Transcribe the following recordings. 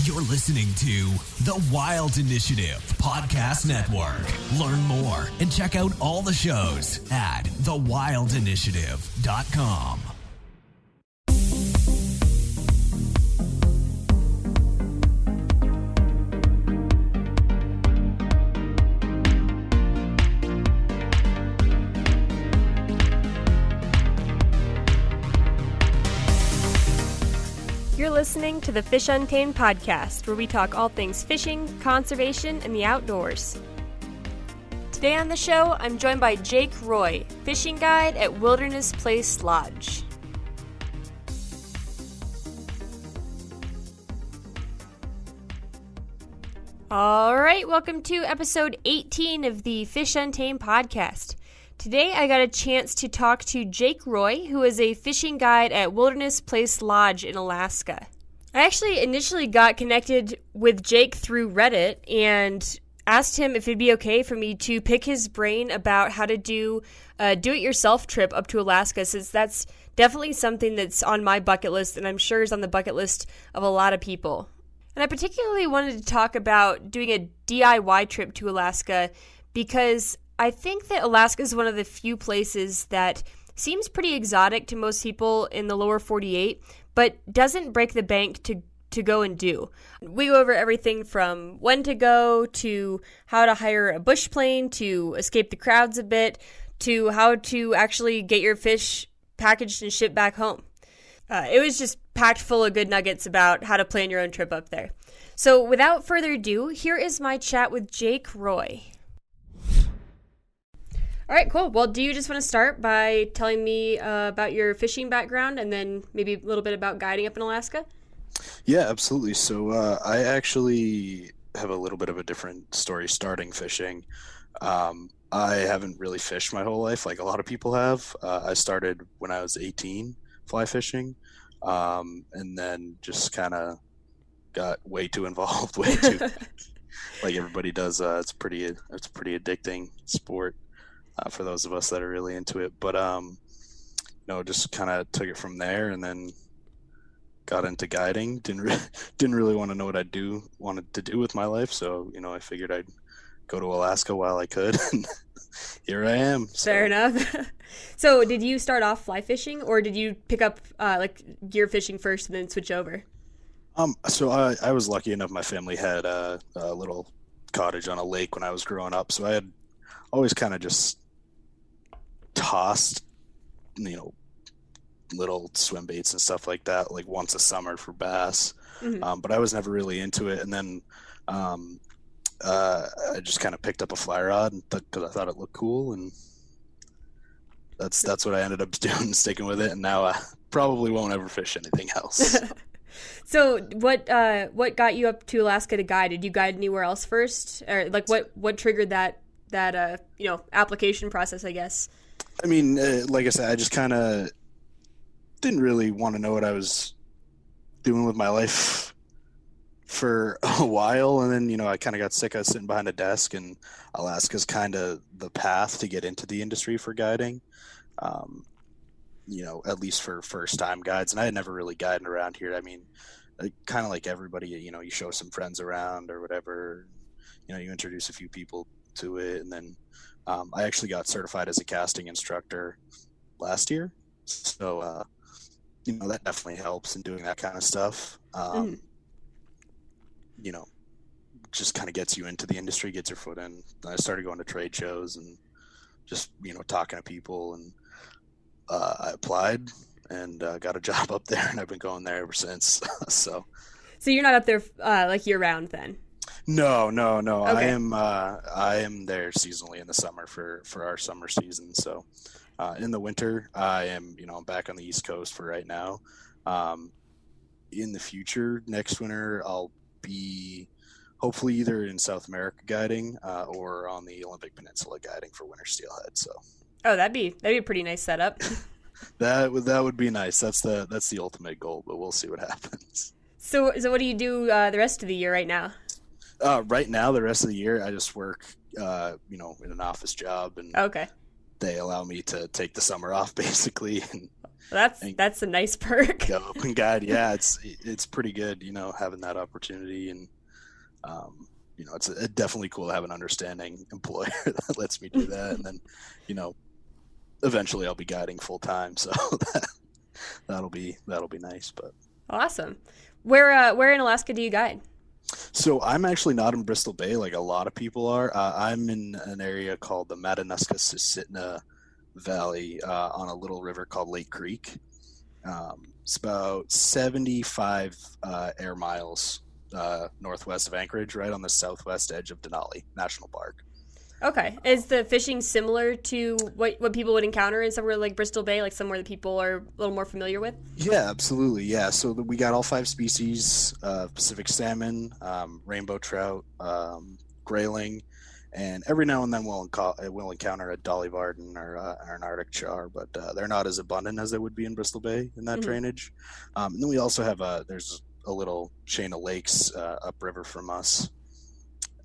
You're listening to The Wild Initiative Podcast Network. Learn more and check out all the shows at thewildinitiative.com. You're listening to the Fish Untamed podcast, where we talk all things fishing, conservation, and the outdoors. Today on the show, I'm joined by Jake Roy, fishing guide at Wilderness Place Lodge. All right, welcome to episode 18 of the Fish Untamed podcast. Today, I got a chance to talk to Jake Roy, who is a fishing guide at Wilderness Place Lodge in Alaska. I actually initially got connected with Jake through Reddit and asked him if it'd be okay for me to pick his brain about how to do a do-it-yourself trip up to Alaska, since that's definitely something that's on my bucket list and I'm sure is on the bucket list of a lot of people. And I particularly wanted to talk about doing a DIY trip to Alaska because I think that Alaska is one of the few places that seems pretty exotic to most people in the lower 48, but doesn't break the bank to go and do. We go over everything from when to go, to how to hire a bush plane, to escape the crowds a bit, to how to actually get your fish packaged and shipped back home. It was just packed full of good nuggets about how to plan your own trip up there. So without further ado, here is my chat with Jake Roy. All right, cool. Well, do you just want to start by telling me about your fishing background and then maybe a little bit about guiding up in Alaska? Yeah, absolutely. So I actually have a little bit of a different story starting fishing. I haven't really fished my whole life like a lot of people have. I started when I was 18 fly fishing, and then just kind of got way too involved, way too like everybody does. It's a pretty addicting sport. For those of us that are really into it, but just kind of took it from there, and then got into guiding. Didn't really want to know what wanted to do with my life, so I figured I'd go to Alaska while I could, and here I am. So. Fair enough. So, did you start off fly fishing, or did you pick up gear fishing first and then switch over? So I was lucky enough. My family had a little cottage on a lake when I was growing up, so I had always kind of just tossed, little swim baits and stuff like that, like once a summer for bass. Mm-hmm. But I was never really into it. And then I just kind of picked up a fly rod because I thought it looked cool, and that's what I ended up doing, sticking with it. And now I probably won't ever fish anything else. So what got you up to Alaska to guide? Did you guide anywhere else first, or like what triggered that application process, I guess? I mean, like I said, I just kind of didn't really want to know what I was doing with my life for a while. And then, I kind of got sick of sitting behind a desk, and Alaska's kind of the path to get into the industry for guiding, at least for first-time guides. And I had never really guided around here. I mean, kind of like everybody, you show some friends around or whatever, you introduce a few people to it, and then I actually got certified as a casting instructor last year, so that definitely helps in doing that kind of stuff. Just kind of gets you into the industry, gets your foot in. I started going to trade shows and just talking to people, and I applied and got a job up there, and I've been going there ever since. So you're not up there year round then? No. Okay. I am there seasonally in the summer for our summer season. So in the winter, I am, I'm back on the East Coast for right now. In the future, next winter, I'll be hopefully either in South America guiding or on the Olympic Peninsula guiding for winter steelhead. So. Oh, that'd be a pretty nice setup. That would be nice. That's the ultimate goal, but we'll see what happens. So what do you do the rest of the year right now? Right now, the rest of the year, I just work, in an office job, and okay. They allow me to take the summer off basically and and That's a nice perk. go and guide. Yeah, it's pretty good, having that opportunity. And it's definitely cool to have an understanding employer that lets me do that. And then, eventually I'll be guiding full time, so that'll be nice. But Awesome. Where in Alaska do you guide? so I'm actually not in Bristol Bay like a lot of people are. I'm in an area called the Matanuska-Susitna Valley on a little river called Lake Creek. It's about 75 air miles northwest of Anchorage, right on the southwest edge of Denali National Park. Okay. Is the fishing similar to what people would encounter in somewhere like Bristol Bay, like somewhere that people are a little more familiar with? Yeah, absolutely. Yeah, so we got all 5 species: Pacific salmon, rainbow trout, grayling, and every now and then we'll encounter a dolly varden or an Arctic char, but they're not as abundant as they would be in Bristol Bay in that drainage. And then we also have there's a little chain of lakes upriver from us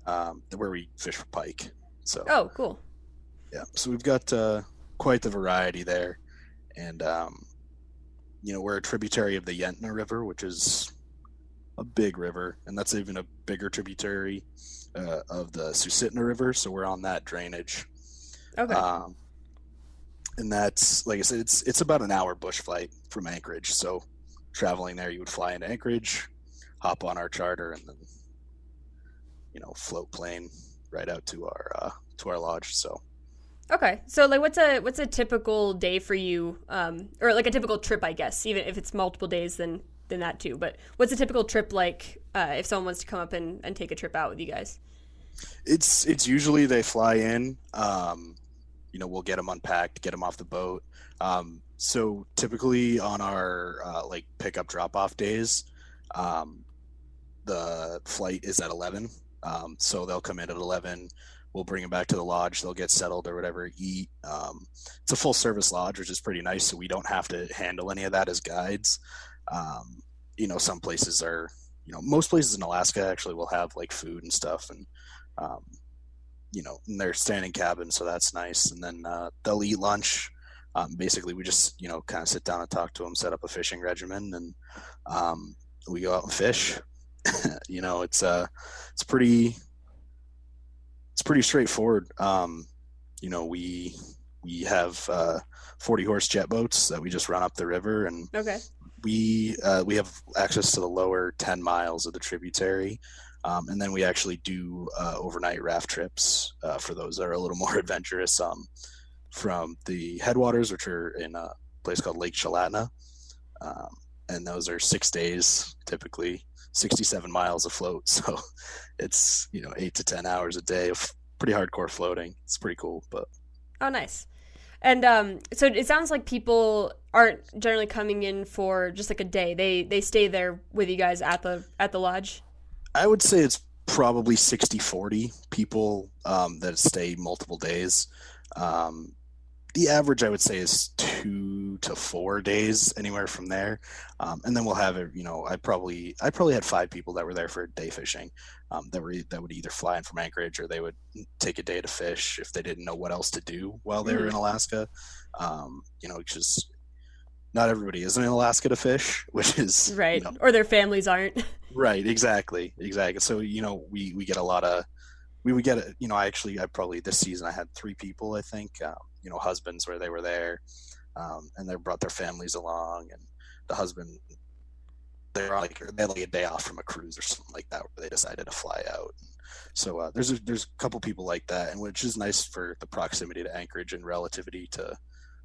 where we fish for pike. So Oh, cool. yeah, so we've got quite the variety there, and we're a tributary of the Yentna River, which is a big river, and that's even a bigger tributary of the Susitna River. So we're on that drainage. Okay. And that's, like I said, it's about an hour bush flight from Anchorage. So traveling there, you would fly into Anchorage, hop on our charter, and then float plane right out to our lodge. So Okay. So like what's a typical day for you, or like a typical trip, I guess, even if it's multiple days then that too. But what's a typical trip like if someone wants to come up and take a trip out with you guys? it's usually they fly in, we'll get them unpacked, get them off the boat. So typically on our like pickup drop off days, the flight is at 11. So they'll come in at 11. We'll bring them back to the lodge. They'll get settled or whatever, eat. It's a full service lodge, which is pretty nice. So we don't have to handle any of that as guides. Some places are, most places in Alaska actually will have like food and stuff, and in their standing cabin. So that's nice. And then they'll eat lunch. Basically, we just, kind of sit down and talk to them, set up a fishing regimen, and we go out and fish. It's pretty straightforward. We have 40 horse jet boats that we just run up the river, and Okay. we have access to the lower 10 miles of the tributary. And then we actually do overnight raft trips for those that are a little more adventurous, from the headwaters, which are in a place called Lake Shalatna. And those are 6 days, typically 67 miles afloat. So it's, 8 to 10 hours a day of pretty hardcore floating. It's pretty cool. But Oh, nice. And so it sounds like people aren't generally coming in for just like a day. They stay there with you guys at the lodge. I would say it's probably 60-40 people that stay multiple days. The average, I would say, is 2 to 4 days, anywhere from there. And then we'll have I probably had 5 people that were there for day fishing, that would either fly in from Anchorage, or they would take a day to fish if they didn't know what else to do while they were in Alaska. Because not everybody is in Alaska to fish, which is Right. Or their families aren't. Right, exactly. So, we get a lot of, we would get, I probably this season I had 3 people, I think, husbands where they were there, and they brought their families along, and the husband, they had like a day off from a cruise or something like that, where they decided to fly out. So there's a couple people like that, and which is nice for the proximity to Anchorage and relativity to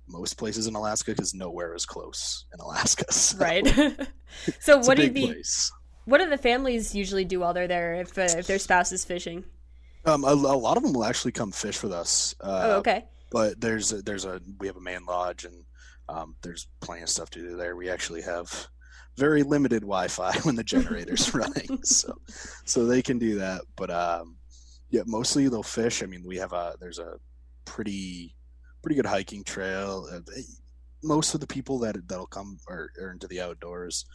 most places in Alaska, because nowhere is close in Alaska. So Right. So what do the families usually do while they're there if their spouse is fishing? A lot of them will actually come fish with us. Okay. But we have a main lodge, and there's plenty of stuff to do there. We actually have very limited Wi-Fi when the generator's running, so they can do that. But yeah, mostly they'll fish. I mean, there's a pretty good hiking trail. Most of the people that'll come are into the outdoors,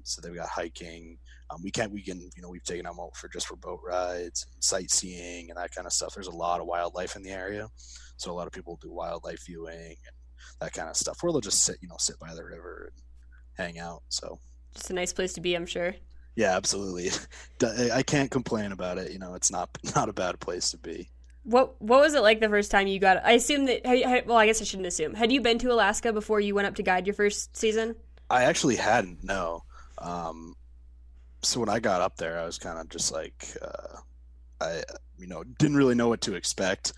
so they've got hiking. We've taken them out for boat rides and sightseeing and that kind of stuff. There's a lot of wildlife in the area, so a lot of people do wildlife viewing. that kind of stuff, or they'll just sit by the river and hang out. So Just a nice place to be, I'm sure. yeah, absolutely. I can't complain about it. It's not a bad place to be. What was it like the first time you got? I assume that. Well, I guess I shouldn't assume. Had you been to Alaska before you went up to guide your first season? I actually hadn't. No. So when I got up there, I was kind of just like, I didn't really know what to expect.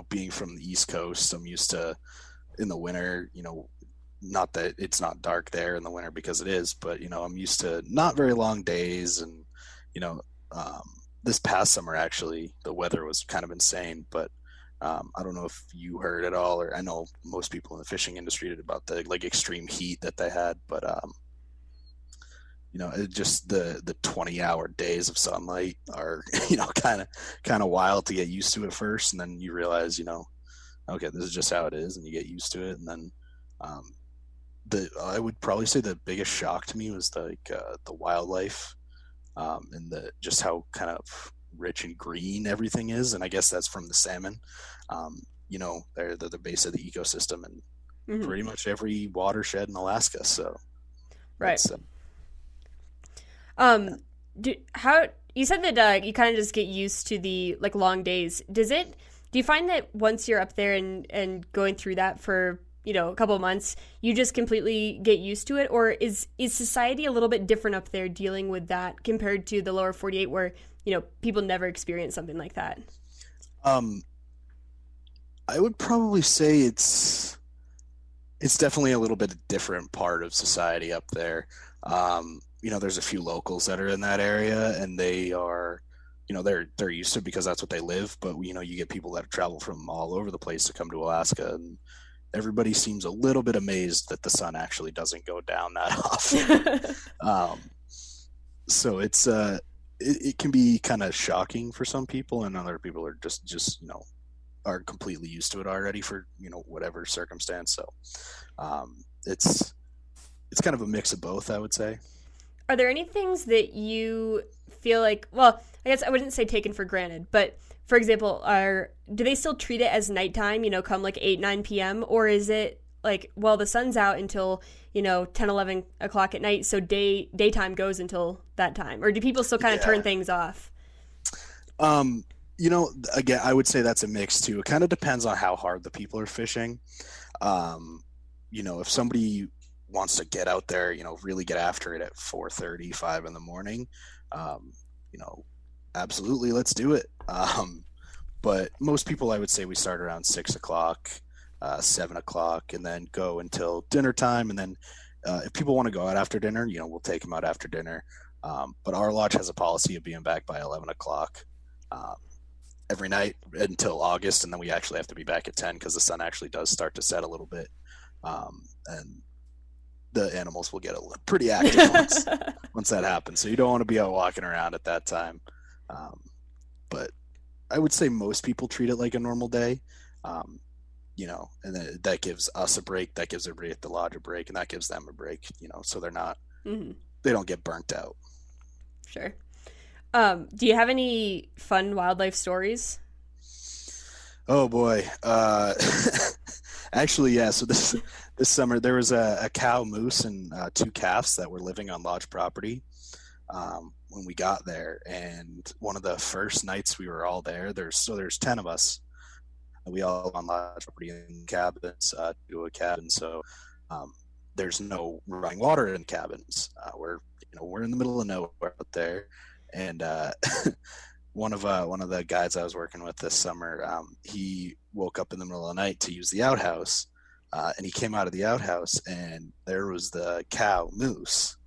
Being from the East Coast, I'm used to in the winter. Not that it's not dark there in the winter, because it is, but I'm used to not very long days, and this past summer, actually, the weather was kind of insane, but I don't know if you heard at all, or I know most people in the fishing industry did, about the extreme heat that they had, but it just the 20-hour days of sunlight are kind of wild to get used to at first, and then you realize okay, this is just how it is, and you get used to it, and then I would probably say the biggest shock to me was the wildlife. And just how kind of rich and green everything is, and I guess that's from the salmon. They're the base of the ecosystem in pretty much every watershed in Alaska. So, right. How you said that you kind of just get used to the long days. Do you find that once you're up there and going through that for a couple of months, you just completely get used to it? Or is society a little bit different up there dealing with that compared to the lower 48 where, people never experience something like that? I would probably say it's definitely a little bit a different part of society up there. There's a few locals that are in that area, and they are, they're used to it because that's what they live. But, you get people that travel from all over the place to come to Alaska, and everybody seems a little bit amazed that the sun actually doesn't go down that often. So it can be kind of shocking for some people, and other people are just are completely used to it already for whatever circumstance. So it's kind of a mix of both, I would say. Are there any things that you feel like, well, I guess I wouldn't say taken for granted, but for example, do they still treat it as nighttime, come 8, 9 p.m.? Or is it the sun's out until, 10, 11 o'clock at night, so daytime goes until that time? Or do people still kind of turn things off? Again, I would say that's a mix too. It kind of depends on how hard the people are fishing. If somebody wants to get out there, really get after it at 4:30, 5 in the morning, absolutely, let's do it. But most people, I would say, we start around 6 o'clock, 7 o'clock, and then go until dinner time. And then if people want to go out after dinner, we'll take them out after dinner. But our lodge has a policy of being back by 11 o'clock every night until August. And then we actually have to be back at 10 because the sun actually does start to set a little bit. And the animals will get pretty active once that happens. So you don't want to be out walking around at that time. But I would say most people treat it like a normal day, and then that gives us a break, that gives everybody at the lodge a break, and that gives them a break, so they're not, they don't get burnt out. Sure. Do you have any fun wildlife stories? Oh boy. Actually, yeah. So this summer there was a cow, moose, and 2 calves that were living on lodge property. When we got there, and one of the first nights we were all there, there's 10 of us, and we all on lodge property in cabins, to a cabin. So there's no running water in cabins. We're in the middle of nowhere out there, and one of the guys I was working with this summer, he woke up in the middle of the night to use the outhouse, and he came out of the outhouse, and there was the cow, Moose,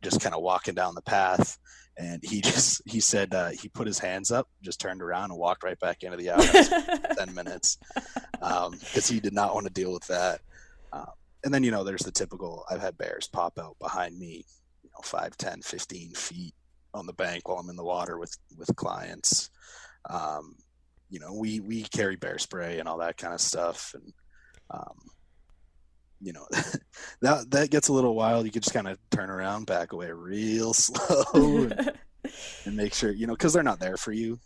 just kind of walking down the path. And he said he put his hands up, just turned around and walked right back into the outhouse for 10 minutes because he did not want to deal with that. And then, there's the typical, I've had bears pop out behind me, 5, 10, 15 feet on the bank while I'm in the water with clients. We carry bear spray and all that kind of stuff. And, that gets a little wild. You could just kind of turn around, back away real slow and make sure, because they're not there for you.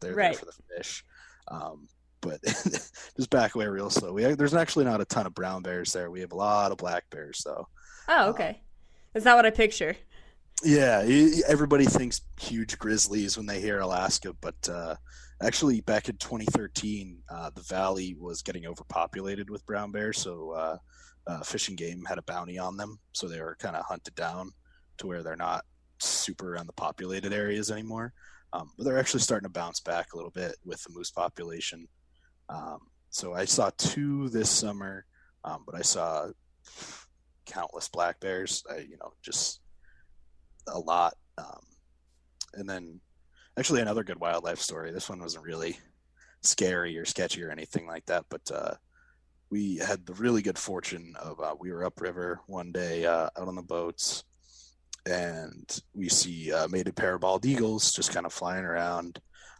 They're right there for the fish. but just back away real slow. There's actually not a ton of brown bears there. We have a lot of black bears, though. Oh, okay. That's not what I picture. Yeah, everybody thinks huge grizzlies when they hear Alaska, but actually back in 2013, the valley was getting overpopulated with brown bears, so Fish and Game had a bounty on them, so they were kind of hunted down to where they're not super around the populated areas anymore. But they're actually starting to bounce back a little bit with the moose population. So I saw 2 this summer, but I saw countless black bears. Just a lot. And then actually another good wildlife story. This one wasn't really scary or sketchy or anything like that, but we had the really good fortune of we were upriver one day out on the boats, and we see a mated pair of bald eagles just kind of flying around,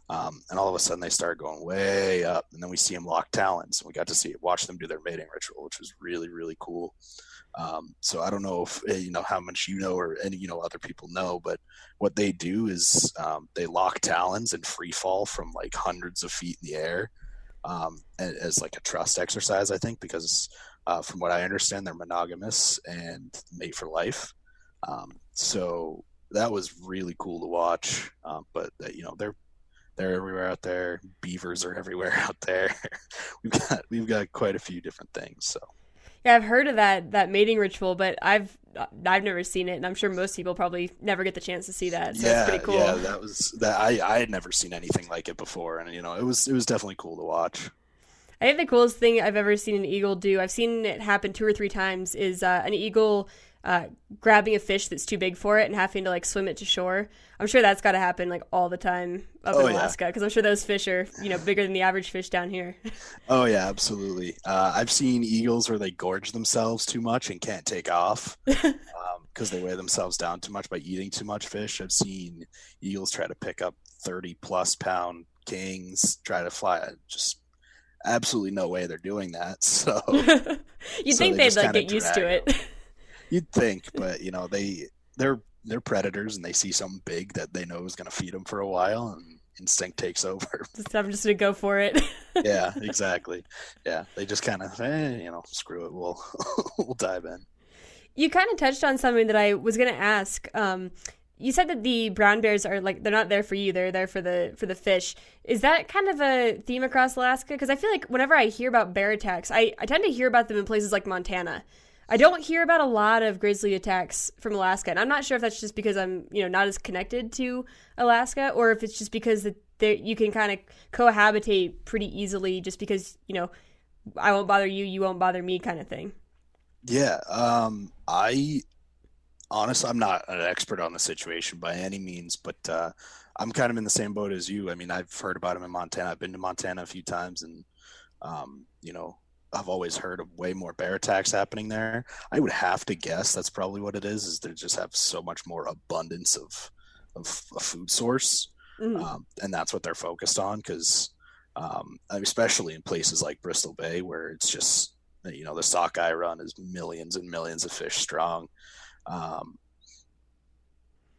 and all of a sudden they start going way up, and then we see them lock talons, and we got to watch them do their mating ritual, which was really, really cool. So I don't know if how much or any other people know, but what they do is they lock talons and free fall from like hundreds of feet in the air, as like a trust exercise, I think, because from what I understand, they're monogamous and mate for life. So that was really cool to watch. But they're everywhere out there. Beavers are everywhere out there. we've got quite a few different things. So. Yeah, I've heard of that mating ritual, but I've never seen it, and I'm sure most people probably never get the chance to see that. So it's pretty cool. Yeah, I had never seen anything like it before, and it was definitely cool to watch. I think the coolest thing I've ever seen an eagle do, I've seen it happen 2 or 3 times, is an eagle grabbing a fish that's too big for it and having to like swim it to shore. I'm sure that's got to happen like all the time up in Alaska, because I'm sure those fish are bigger than the average fish down here. Oh yeah, absolutely. I've seen eagles where they gorge themselves too much and can't take off because they weigh themselves down too much by eating too much fish. I've seen eagles try to pick up 30+ pound kings, try to fly. Just absolutely no way they're doing that. So you'd think they'd like get used to it. You'd think, but they're predators, and they see something big that they know is going to feed them for a while, and instinct takes over. I'm just going to go for it. Yeah, exactly. Yeah, they just kind of, screw it. We'll dive in. You kind of touched on something that I was going to ask. You said that the brown bears are like, they're not there for you, they're there for the fish. Is that kind of a theme across Alaska? Because I feel like whenever I hear about bear attacks, I tend to hear about them in places like Montana. I don't hear about a lot of grizzly attacks from Alaska, and I'm not sure if that's just because I'm, not as connected to Alaska, or if it's just because you can kind of cohabitate pretty easily, just because, I won't bother you, you won't bother me, kind of thing. Yeah, honestly, I'm not an expert on the situation by any means, but I'm kind of in the same boat as you. I mean, I've heard about them in Montana. I've been to Montana a few times, and I've always heard of way more bear attacks happening there. I would have to guess that's probably what it is they just have so much more abundance of a food source. Mm-hmm. And that's what they're focused on, because especially in places like Bristol Bay, where it's just, the sockeye run is millions and millions of fish strong.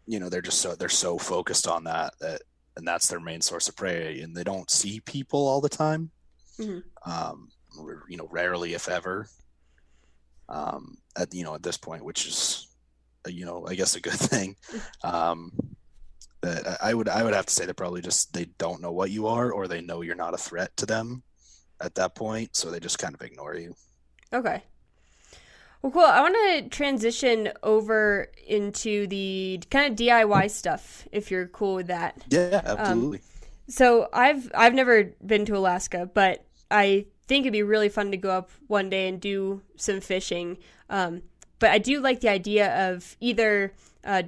They're so focused on that, and that's their main source of prey, and they don't see people all the time. Mm-hmm. Rarely, if ever, at this point, which is, I guess a good thing. That I would have to say that probably just, they don't know what you are, or they know you're not a threat to them at that point, so they just kind of ignore you. Okay. Well, cool. I want to transition over into the kind of DIY stuff, if you're cool with that. Yeah, absolutely. So I've never been to Alaska, but I think it'd be really fun to go up one day and do some fishing. But I do like the idea of either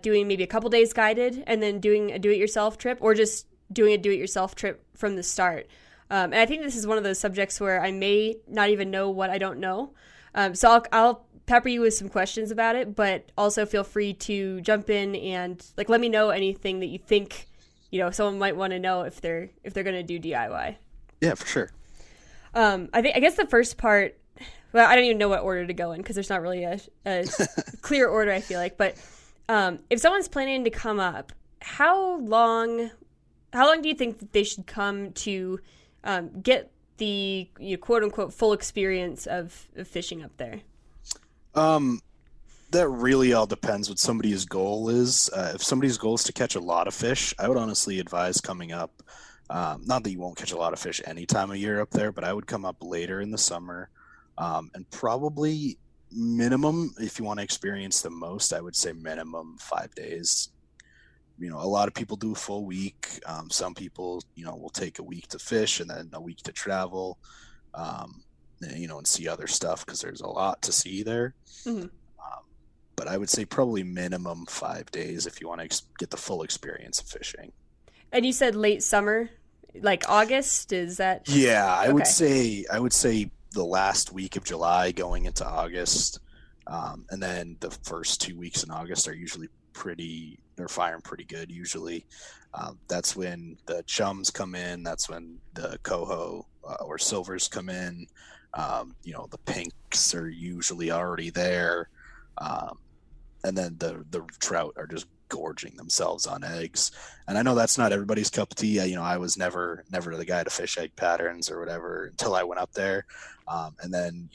doing maybe a couple days guided and then doing a do-it-yourself trip, or just doing a do-it-yourself trip from the start. And I think this is one of those subjects where I may not even know what I don't know. So I'll pepper you with some questions about it, but also feel free to jump in and let me know anything that you think someone might want to know if they're going to do DIY. Yeah, for sure. I guess the first part, well, I don't even know what order to go in, because there's not really a clear order, I feel like. But if someone's planning to come up, how long do you think that they should come to get the quote unquote full experience of fishing up there? That really all depends what somebody's goal is. If somebody's goal is to catch a lot of fish, I would honestly advise coming up. Not that you won't catch a lot of fish any time of year up there, but I would come up later in the summer, and probably minimum, if you want to experience the most, I would say minimum 5 days. A lot of people do a full week. Some people, will take a week to fish and then a week to travel, and see other stuff because there's a lot to see there. Mm-hmm. But I would say probably minimum 5 days if you want to get the full experience of fishing. And you said late summer, like August, is that? Yeah, I would say the last week of July going into August, and then the first 2 weeks in August are usually they're firing pretty good usually. That's when the chums come in. That's when the coho or silvers come in. The pinks are usually already there. And then the trout are just gorging themselves on eggs. And I know that's not everybody's cup of tea. I was never the guy to fish egg patterns or whatever until I went up there. And then,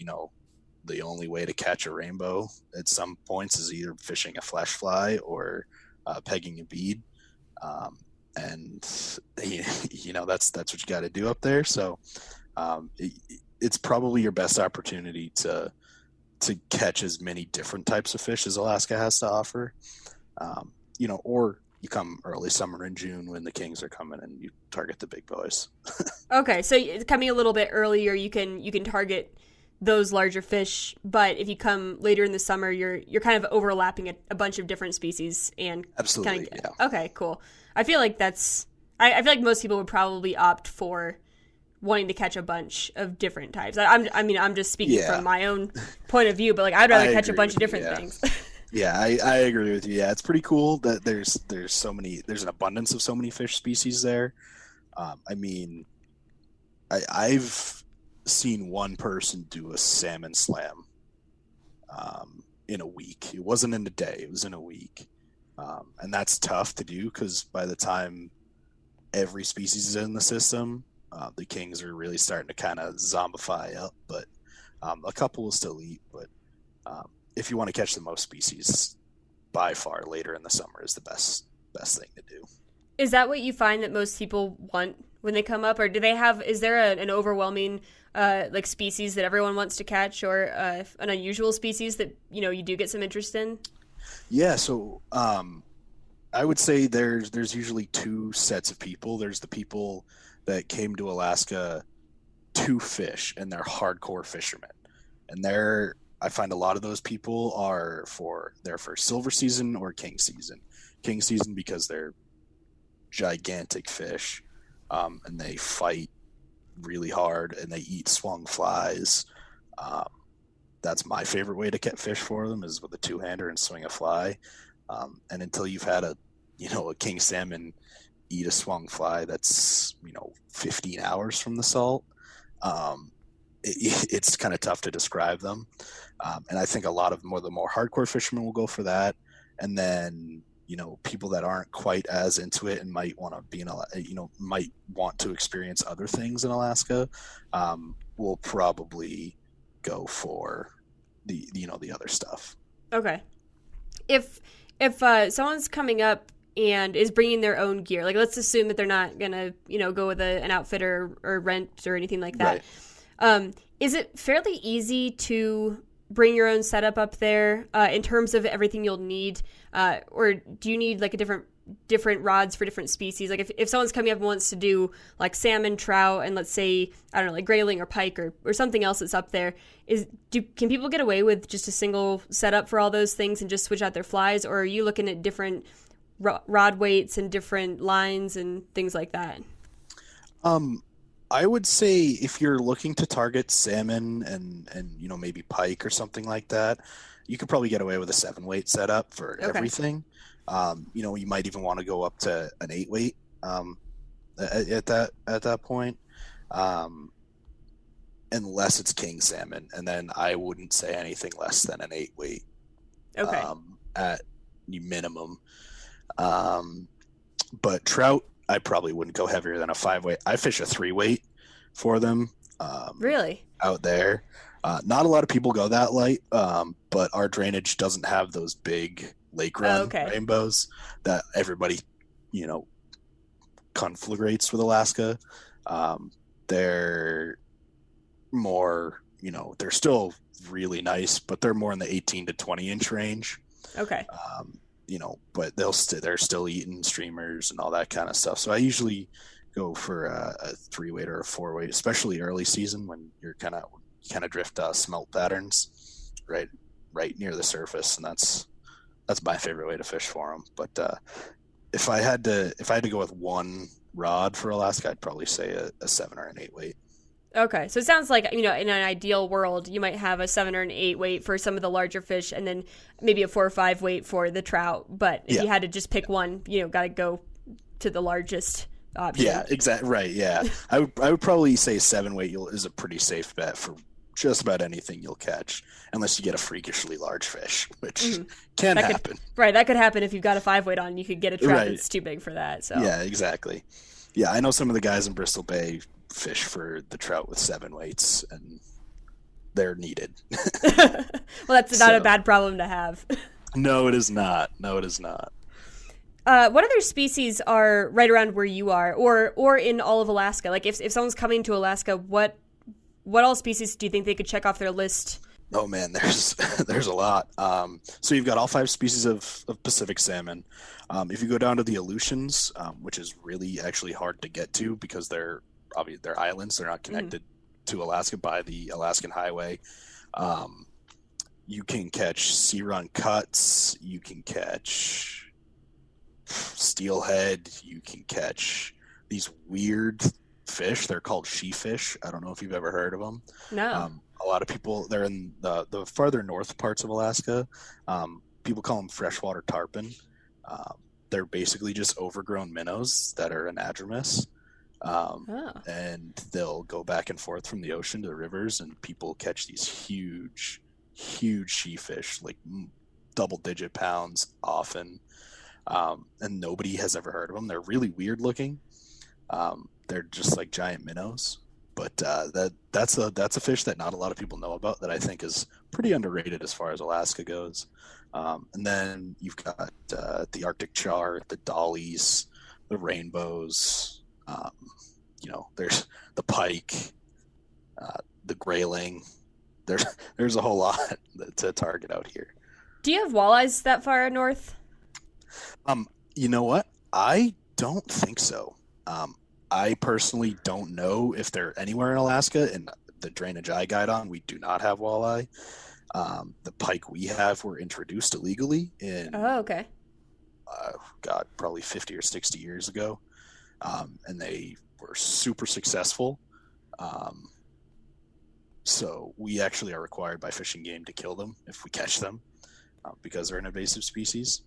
the only way to catch a rainbow at some points is either fishing a flesh fly or pegging a bead. And that's what you got to do up there. So it's probably your best opportunity to catch as many different types of fish as Alaska has to offer. Or you come early summer in June when the kings are coming and you target the big boys. Okay, so coming a little bit earlier, you can target those larger fish, but if you come later in the summer, you're kind of overlapping a bunch of different species and absolutely. Yeah. Okay, cool. I feel like I feel like most people would probably opt for wanting to catch a bunch of different types. I'm just speaking from my own point of view, but like I'd rather catch a bunch of different things. Yeah, I agree with you. Yeah, it's pretty cool that there's an abundance of so many fish species there. I've seen one person do a salmon slam in a week. It wasn't in a day, it was in a week. And that's tough to do because by the time every species is in the system, the kings are really starting to kind of zombify up, but a couple will still eat. But if you want to catch the most species, by far later in the summer is the best thing to do. Is that what you find that most people want when they come up, or is there an overwhelming species that everyone wants to catch, or an unusual species that you do get some interest in? Yeah, so I would say there's usually two sets of people. There's the people that came to Alaska to fish, and they're hardcore fishermen. And I find a lot of those people are there for silver season or king season. King season because they're gigantic fish, and they fight really hard, and they eat swung flies. That's my favorite way to catch fish for them is with a two-hander and swing a fly. And until you've had a king salmon eat a swung fly that's 15 hours from the salt, it's kind of tough to describe them. And I think a lot of the more hardcore fishermen will go for that. And then people that aren't quite as into it and might want to might want to experience other things in Alaska, will probably go for the other stuff. Okay. If someone's coming up and is bringing their own gear, like let's assume that they're not gonna go with an outfitter or rent or anything like that. Right. Is it fairly easy to bring your own setup up there in terms of everything you'll need, or do you need like a different rods for different species? Like if someone's coming up and wants to do like salmon, trout, and let's say like grayling or pike or something else that's up there, can people get away with just a single setup for all those things and just switch out their flies, or are you looking at different rod weights and different lines and things like that? I would say if you're looking to target salmon and maybe pike or something like that, you could probably get away with a 7-weight setup for everything. You might even want to go up to an 8-weight at that point, unless it's king salmon, and then I wouldn't say anything less than an 8-weight. Okay. At minimum. But trout, I probably wouldn't go heavier than a 5-weight. I fish a 3-weight for them. Really? out there. Not a lot of people go that light, but our drainage doesn't have those big lake run rainbows that everybody, conflagrates with Alaska. They're more, they're still really nice, but they're more in the 18 to 20 inch range. Okay. But they're still eating streamers and all that kind of stuff. So I usually go for a 3-weight or a 4-weight, especially early season when you're kind of drift smelt patterns right near the surface, and that's my favorite way to fish for them. But if I had to go with one rod for Alaska, I'd probably say a 7 or an 8-weight. Okay, so it sounds like, in an ideal world, you might have a 7 or an 8-weight for some of the larger fish, and then maybe a 4 or 5-weight for the trout. But if you had to just pick one, got to go to the largest option. Yeah, exactly. Right. Yeah, I would probably say 7-weight is a pretty safe bet for just about anything you'll catch, unless you get a freakishly large fish, which can happen. That could happen if you've got a 5-weight on. You could get a trout that's too big for that. So yeah, exactly. Yeah, I know some of the guys in Bristol Bay fish for the trout with 7-weights, and they're needed. Well, that's not a bad problem to have. No, it is not. What other species are right around where you are, or in all of Alaska? Like, if someone's coming to Alaska, what all species do you think they could check off their list? Oh man, there's a lot. So you've got all 5 species of Pacific salmon. If you go down to the Aleutians, which is really actually hard to get to because they're islands, they're not connected to Alaska by the Alaskan Highway. You can catch sea run cuts, you can catch steelhead, you can catch these weird fish. They're called she-fish. I don't know if you've ever heard of them. No. A lot of people, they're in the farther north parts of Alaska. People call them freshwater tarpon. They're basically just overgrown minnows that are anadromous. And they'll go back and forth from the ocean to the rivers, and people catch these huge she-fish, like double-digit pounds often. And nobody has ever heard of them. They're really weird looking. They're just like giant minnows. But that's a fish that not a lot of people know about that I think is pretty underrated as far as Alaska goes. And then you've got the Arctic char, the dollies, the rainbows. There's the pike, the grayling. There's a whole lot to target out here. Do you have walleyes that far north? You know what? I don't think so. I personally don't know if they're anywhere in Alaska. In the drainage I guide on, we do not have walleye. The pike we have were introduced illegally in probably 50 or 60 years ago, and they were super successful. So we actually are required by Fish and Game to kill them if we catch them, because they're an invasive species.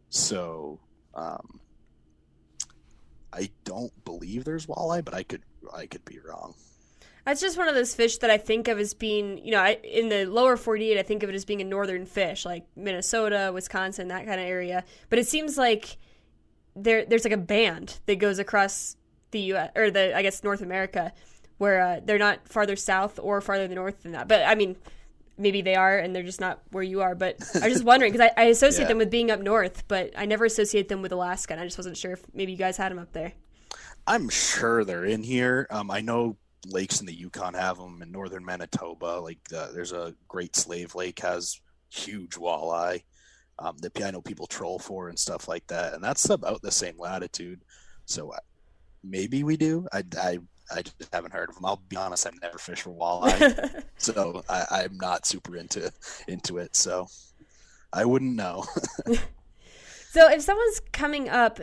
So I don't believe there's walleye, but I could be wrong. That's just one of those fish that I think of as being, in the lower 48, I think of it as being a northern fish, like Minnesota, Wisconsin, that kind of area. But it seems like there's like a band that goes across the U.S. or North America, where they're not farther south or farther north than that. But I mean, maybe they are, and they're just not where you are. But I'm just wondering, because I associate them with being up north, but I never associate them with Alaska, and I just wasn't sure if maybe you guys had them up there. I'm sure they're in here. I know lakes in the Yukon have them, in northern Manitoba. Like there's a Great Slave Lake has huge walleye that I know people troll for and stuff like that, and that's about the same latitude. So maybe we do. I just haven't heard of them. I'll be honest, I've never fished for walleye, so I'm not super into it. So I wouldn't know. So if someone's coming up,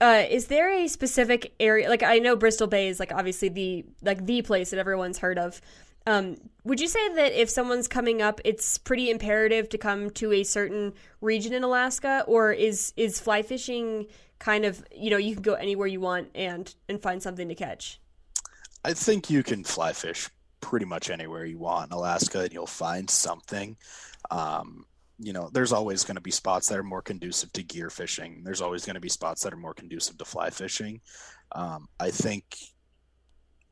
is there a specific area? Like, I know Bristol Bay is like obviously the place that everyone's heard of. Would you say that if someone's coming up, it's pretty imperative to come to a certain region in Alaska, or is fly fishing kind of, you can go anywhere you want and find something to catch? I think you can fly fish pretty much anywhere you want in Alaska, and you'll find something. There's always going to be spots that are more conducive to gear fishing. There's always going to be spots that are more conducive to fly fishing. I think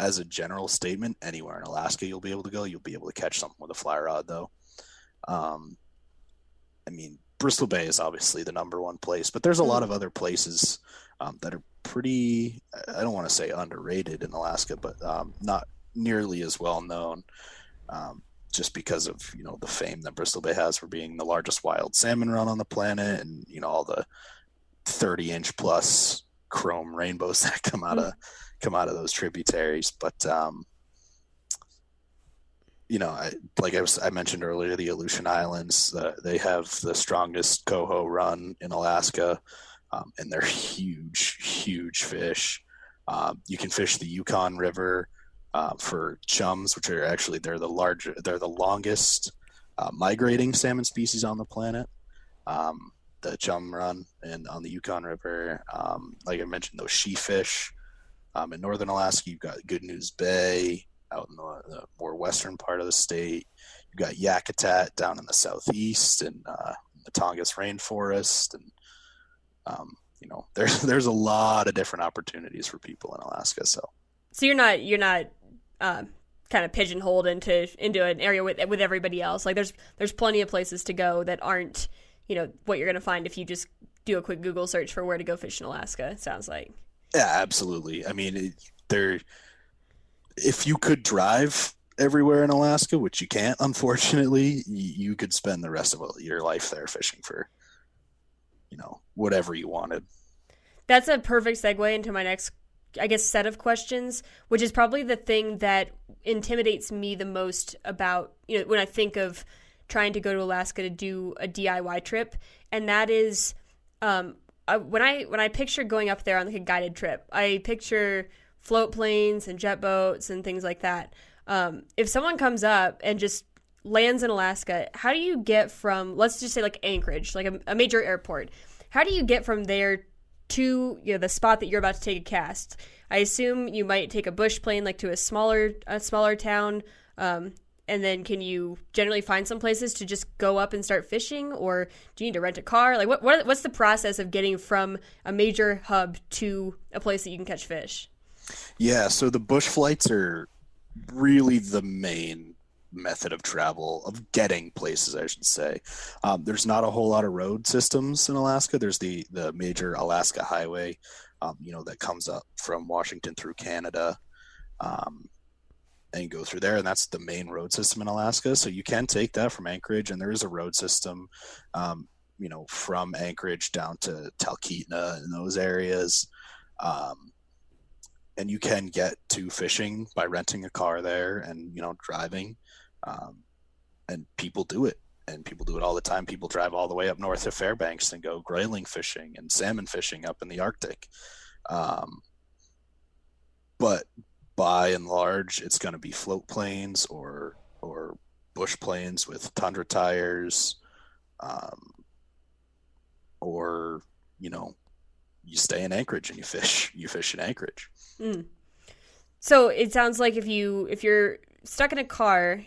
as a general statement, anywhere in Alaska you'll be able to go. You'll be able to catch something with a fly rod, though. I mean, Bristol Bay is obviously the number one place, but there's a lot of other places that are pretty, I don't want to say underrated in Alaska, but not nearly as well known, just because of, the fame that Bristol Bay has for being the largest wild salmon run on the planet, and, all the 30-inch plus chrome rainbows that come out of those tributaries. But I mentioned earlier, the Aleutian Islands, they have the strongest coho run in Alaska, and they're huge fish. You can fish the Yukon River for chums, which are actually they're the longest migrating salmon species on the planet. The chum run and on the Yukon River, like I mentioned, those she fish. In northern Alaska, you've got Good News Bay out in the more western part of the state. You've got Yakutat down in the southeast and the Tongass rainforest, and there's a lot of different opportunities for people in Alaska. So you're not kind of pigeonholed into an area with everybody else. Like there's plenty of places to go that aren't what you're going to find if you just do a quick Google search for where to go fish in Alaska. It sounds like. Yeah, absolutely. I mean, if you could drive everywhere in Alaska, which you can't, unfortunately, you could spend the rest of your life there fishing for, whatever you wanted. That's a perfect segue into my next, I guess, set of questions, which is probably the thing that intimidates me the most about, when I think of trying to go to Alaska to do a DIY trip. And that is, when I picture going up there on like a guided trip, I picture float planes and jet boats and things like that. If someone comes up and just lands in Alaska, how do you get from, let's just say like Anchorage, like a major airport, how do you get from there to the spot that you're about to take a cast? I assume you might take a bush plane like to a smaller town, and then can you generally find some places to just go up and start fishing, or do you need to rent a car? Like what's the process of getting from a major hub to a place that you can catch fish? Yeah, so the bush flights are really the main method of travel, of getting places, I should say. There's not a whole lot of road systems in Alaska. There's the major Alaska Highway, that comes up from Washington through Canada, and go through there, and that's the main road system in Alaska. So you can take that from Anchorage, and there is a road system, from Anchorage down to Talkeetna and those areas. And you can get to fishing by renting a car there and, driving. And people do it. And people do it all the time. People drive all the way up north to Fairbanks and go grayling fishing and salmon fishing up in the Arctic. But by and large, it's going to be float planes or bush planes with tundra tires, or you stay in Anchorage and you fish in Anchorage. So it sounds like if you're stuck in a car,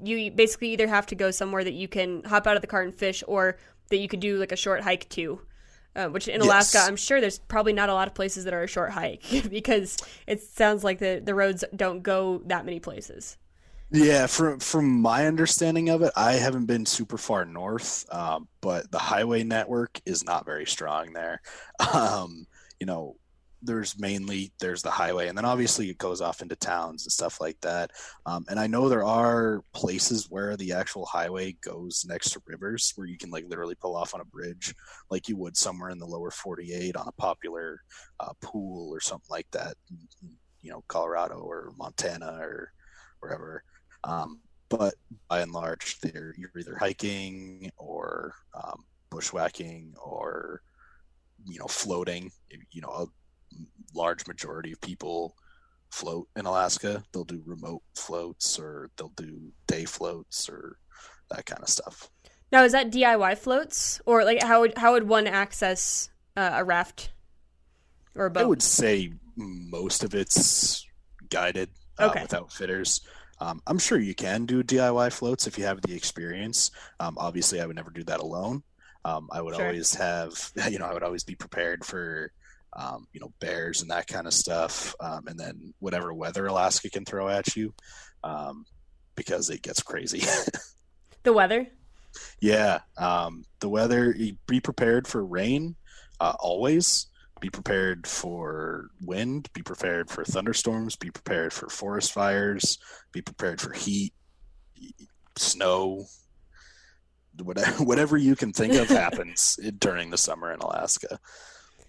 you basically either have to go somewhere that you can hop out of the car and fish, or that you could do like a short hike to. Which in Alaska, yes. I'm sure there's probably not a lot of places that are a short hike because it sounds like the roads don't go that many places. Yeah, from my understanding of it, I haven't been super far north, but the highway network is not very strong there. There's the highway, and then obviously it goes off into towns and stuff like that. And I know there are places where the actual highway goes next to rivers where you can like literally pull off on a bridge like you would somewhere in the lower 48 on a popular pool or something like that, Colorado or Montana or wherever. But by and large, you're either hiking or bushwhacking or, floating. A large majority of people float in Alaska. They'll do remote floats or they'll do day floats or that kind of stuff. Now, is that DIY floats, or like how would one access a raft or a boat? I would say most of it's guided with outfitters. I'm sure you can do DIY floats if you have the experience. Obviously, I would never do that alone. I would always have, I would always be prepared for bears and that kind of stuff, and then whatever weather Alaska can throw at you, because it gets crazy. The weather? Yeah, the weather. Be prepared for rain, always. Be prepared for wind. Be prepared for thunderstorms. Be prepared for forest fires. Be prepared for heat, snow. Whatever you can think of happens during the summer in Alaska.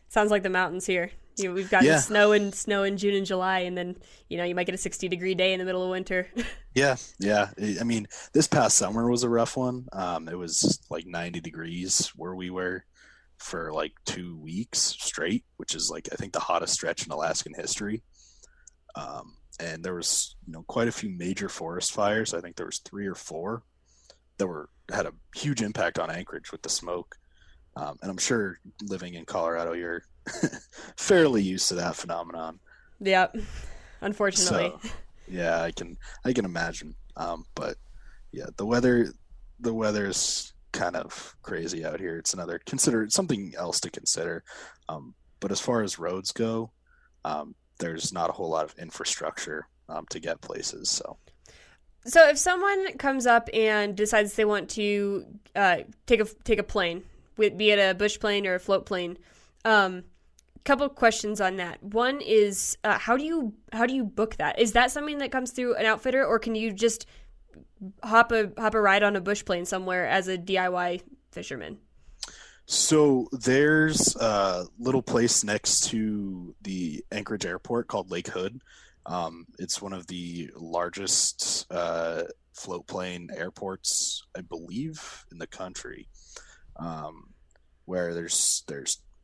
Sounds like the mountains here. We've gotten snow in June and July, and then you might get a 60-degree day in the middle of winter. Yeah. I mean, this past summer was a rough one. It was like 90 degrees where we were for like 2 weeks straight, which is like I think the hottest stretch in Alaskan history. And there was quite a few major forest fires. I think there was 3 or 4 that had a huge impact on Anchorage with the smoke. And I'm sure living in Colorado, you're fairly used to that phenomenon. Yep, unfortunately. So, yeah, I can imagine. But yeah, the weather's kind of crazy out here. It's something else to consider. But as far as roads go, there's not a whole lot of infrastructure to get places. So if someone comes up and decides they want to take a plane, be it a bush plane or a float plane, couple of questions on that. One is how do you book that? Is that something that comes through an outfitter, or can you just hop a ride on a bush plane somewhere as a DIY fisherman? So there's a little place next to the Anchorage airport called Lake Hood. It's one of the largest float plane airports, I believe, in the country, where there's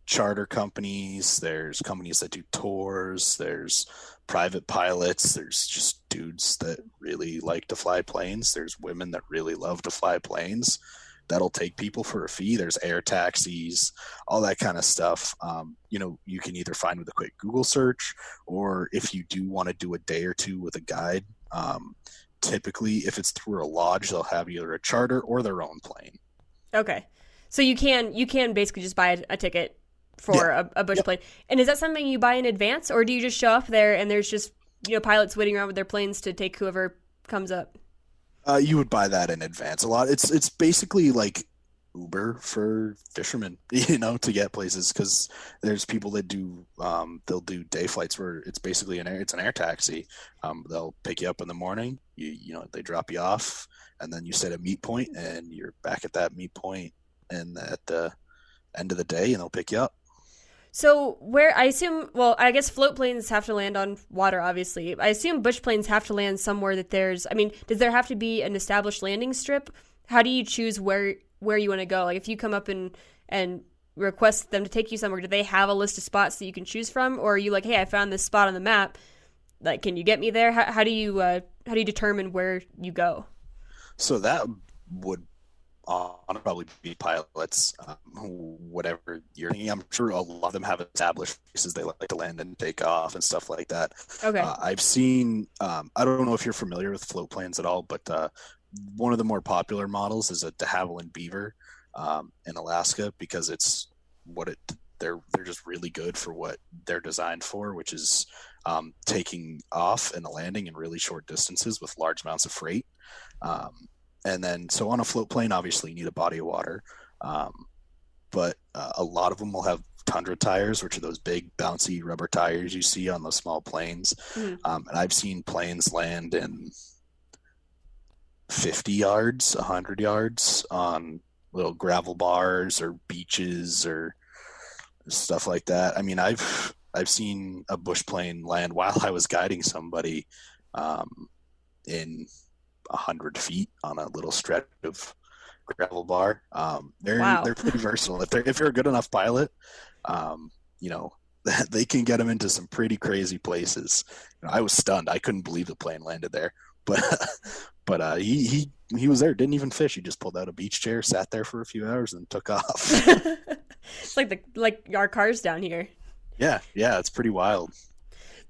charter companies, there's companies that do tours, there's private pilots, there's just dudes that really like to fly planes, there's women that really love to fly planes that'll take people for a fee, there's air taxis, all that kind of stuff. You can either find with a quick Google search, or if you do want to do a day or two with a guide, typically if it's through a lodge, they'll have either a charter or their own plane. Okay, so you can basically just buy a ticket for a bush plane. And is that something you buy in advance, or do you just show up there and there's just pilots waiting around with their planes to take whoever comes up? You would buy that in advance. It's basically like Uber for fishermen, to get places, because there's people that do they'll do day flights where it's basically an air taxi. They'll pick you up in the morning, they drop you off, and then you set a meet point, and you're back at that meet point and at the end of the day, and they'll pick you up. So I guess float planes have to land on water, obviously. I assume bush planes have to land somewhere that does there have to be an established landing strip? How do you choose where you want to go? Like if you come up and request them to take you somewhere, do they have a list of spots that you can choose from? Or are you like, hey, I found this spot on the map. Like, can you get me there? How do you determine where you go? So that would probably be pilots, whatever you're thinking. I'm sure a lot of them have established places they like to land and take off and stuff like that. Okay. I've seen, I don't know if you're familiar with float planes at all, but one of the more popular models is a de Havilland Beaver in Alaska, because it's they're just really good for what they're designed for, which is taking off and landing in really short distances with large amounts of freight. And then, so on a float plane, obviously you need a body of water. But a lot of them will have Tundra tires, which are those big bouncy rubber tires you see on those small planes. Mm-hmm. And I've seen planes land in 50 yards, 100 yards on little gravel bars or beaches or stuff like that. I mean, I've seen a bush plane land while I was guiding somebody in 100 feet on a little stretch of gravel bar. They're pretty versatile. If you're a good enough pilot, they can get them into some pretty crazy places. I was stunned. I couldn't believe the plane landed there, but he was there, didn't even fish. He just pulled out a beach chair, sat there for a few hours, and took off. It's like our cars down here. Yeah, it's pretty wild.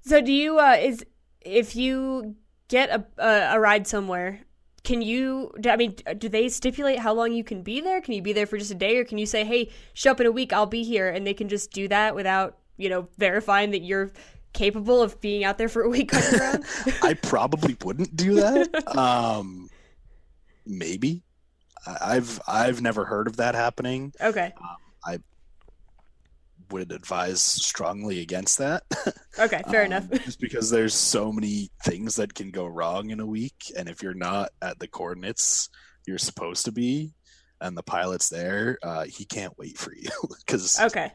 So do you if you get a ride somewhere, do they stipulate how long you can be there? Can you be there for just a day, or can you say, hey, show up in a week, I'll be here, and they can just do that without verifying that you're capable of being out there for a week on your own? I probably wouldn't do that. Maybe. I've never heard of that happening. Okay. I would advise strongly against that. Okay, fair enough. Just because there's so many things that can go wrong in a week, and if you're not at the coordinates you're supposed to be, and the pilot's there, he can't wait for you because okay.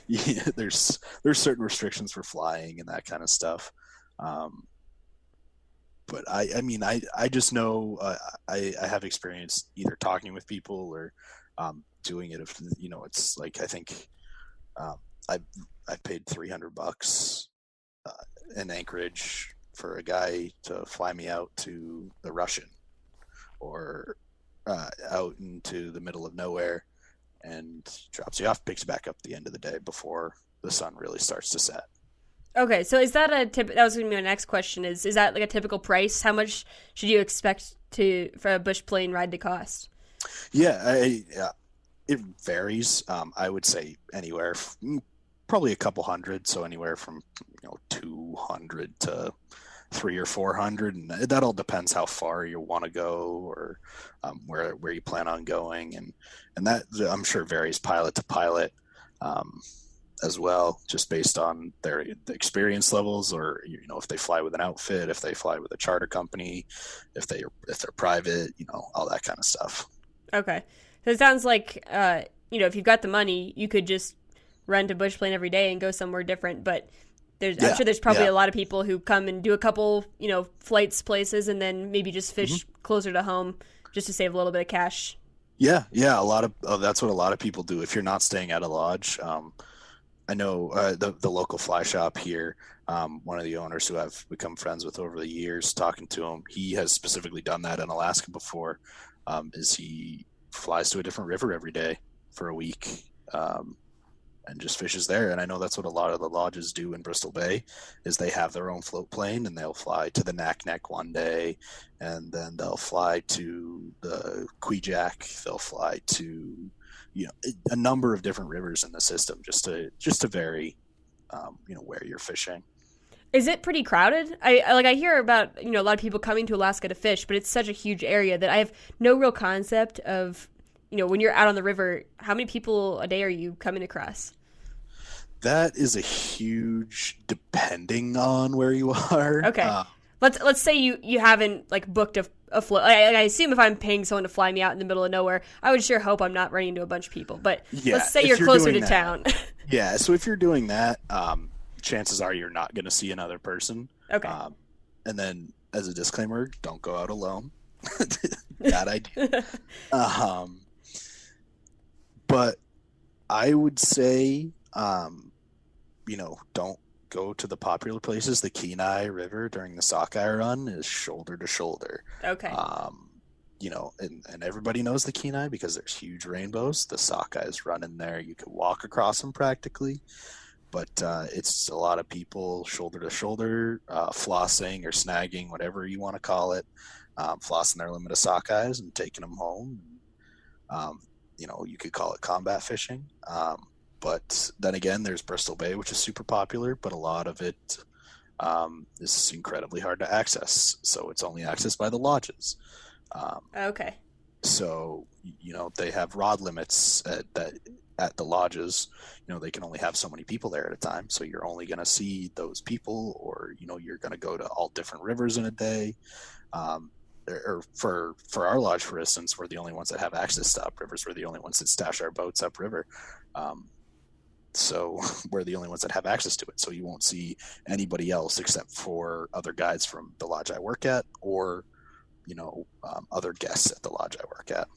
Yeah, there's certain restrictions for flying and that kind of stuff. But I just know I have experience either talking with people or doing it. If it's like I think I paid $300 in Anchorage for a guy to fly me out to the Russian or out into the middle of nowhere and drops you off, picks you back up at the end of the day before the sun really starts to set. Okay, so is that that was going to be my next question, is that like a typical price? How much should you expect for a bush plane ride to cost? Yeah, it varies. I would say anywhere, probably a couple hundred, so anywhere from 200 to 300 or 400, and that all depends how far you want to go or where you plan on going, and that I'm sure varies pilot to pilot. As well, just based on their experience levels, or if they fly with an outfit, if they fly with a charter company, if they're private, all that kind of stuff. Okay, so it sounds like if you've got the money, you could just rent a bush plane every day and go somewhere different. But I'm sure there's probably a lot of people who come and do a couple flights places and then maybe just fish closer to home just to save a little bit of cash. Yeah, that's what a lot of people do if you're not staying at a lodge. I know the local fly shop here, one of the owners who I've become friends with over the years, talking to him, he has specifically done that in Alaska before, is he flies to a different river every day for a week and just fishes there. And I know that's what a lot of the lodges do in Bristol Bay, is they have their own float plane and they'll fly to the Naknek one day, and then they'll fly to the Kwijak, they'll fly to a number of different rivers in the system just to vary, where you're fishing. Is it pretty crowded? I hear about, a lot of people coming to Alaska to fish, but it's such a huge area that I have no real concept of, when you're out on the river, how many people a day are you coming across? That is a huge, depending on where you are. Okay. Let's say you haven't booked a float. I assume if I'm paying someone to fly me out in the middle of nowhere, I would sure hope I'm not running into a bunch of people. But let's say you're closer to town. Yeah, so if you're doing that, chances are you're not going to see another person. Okay. And then, as a disclaimer, don't go out alone. Bad idea. But I would say, don't go to the popular places. The Kenai River during the sockeye run is shoulder to shoulder. Okay. And everybody knows the Kenai because there's huge rainbows. The sockeyes run in there. You could walk across them practically, but it's a lot of people shoulder to shoulder, flossing or snagging, whatever you want to call it, flossing their limit of sockeyes and taking them home. You could call it combat fishing. But then again, there's Bristol Bay, which is super popular, but a lot of it is incredibly hard to access. So it's only accessed by the lodges. Okay. So, they have rod limits at the lodges. They can only have so many people there at a time. So you're only going to see those people, or, you're going to go to all different rivers in a day. Or for our lodge, for instance, we're the only ones that have access to uprivers. We're the only ones that stash our boats upriver. So we're the only ones that have access to it. So you won't see anybody else except for other guides from the lodge I work at, or, other guests at the lodge I work at.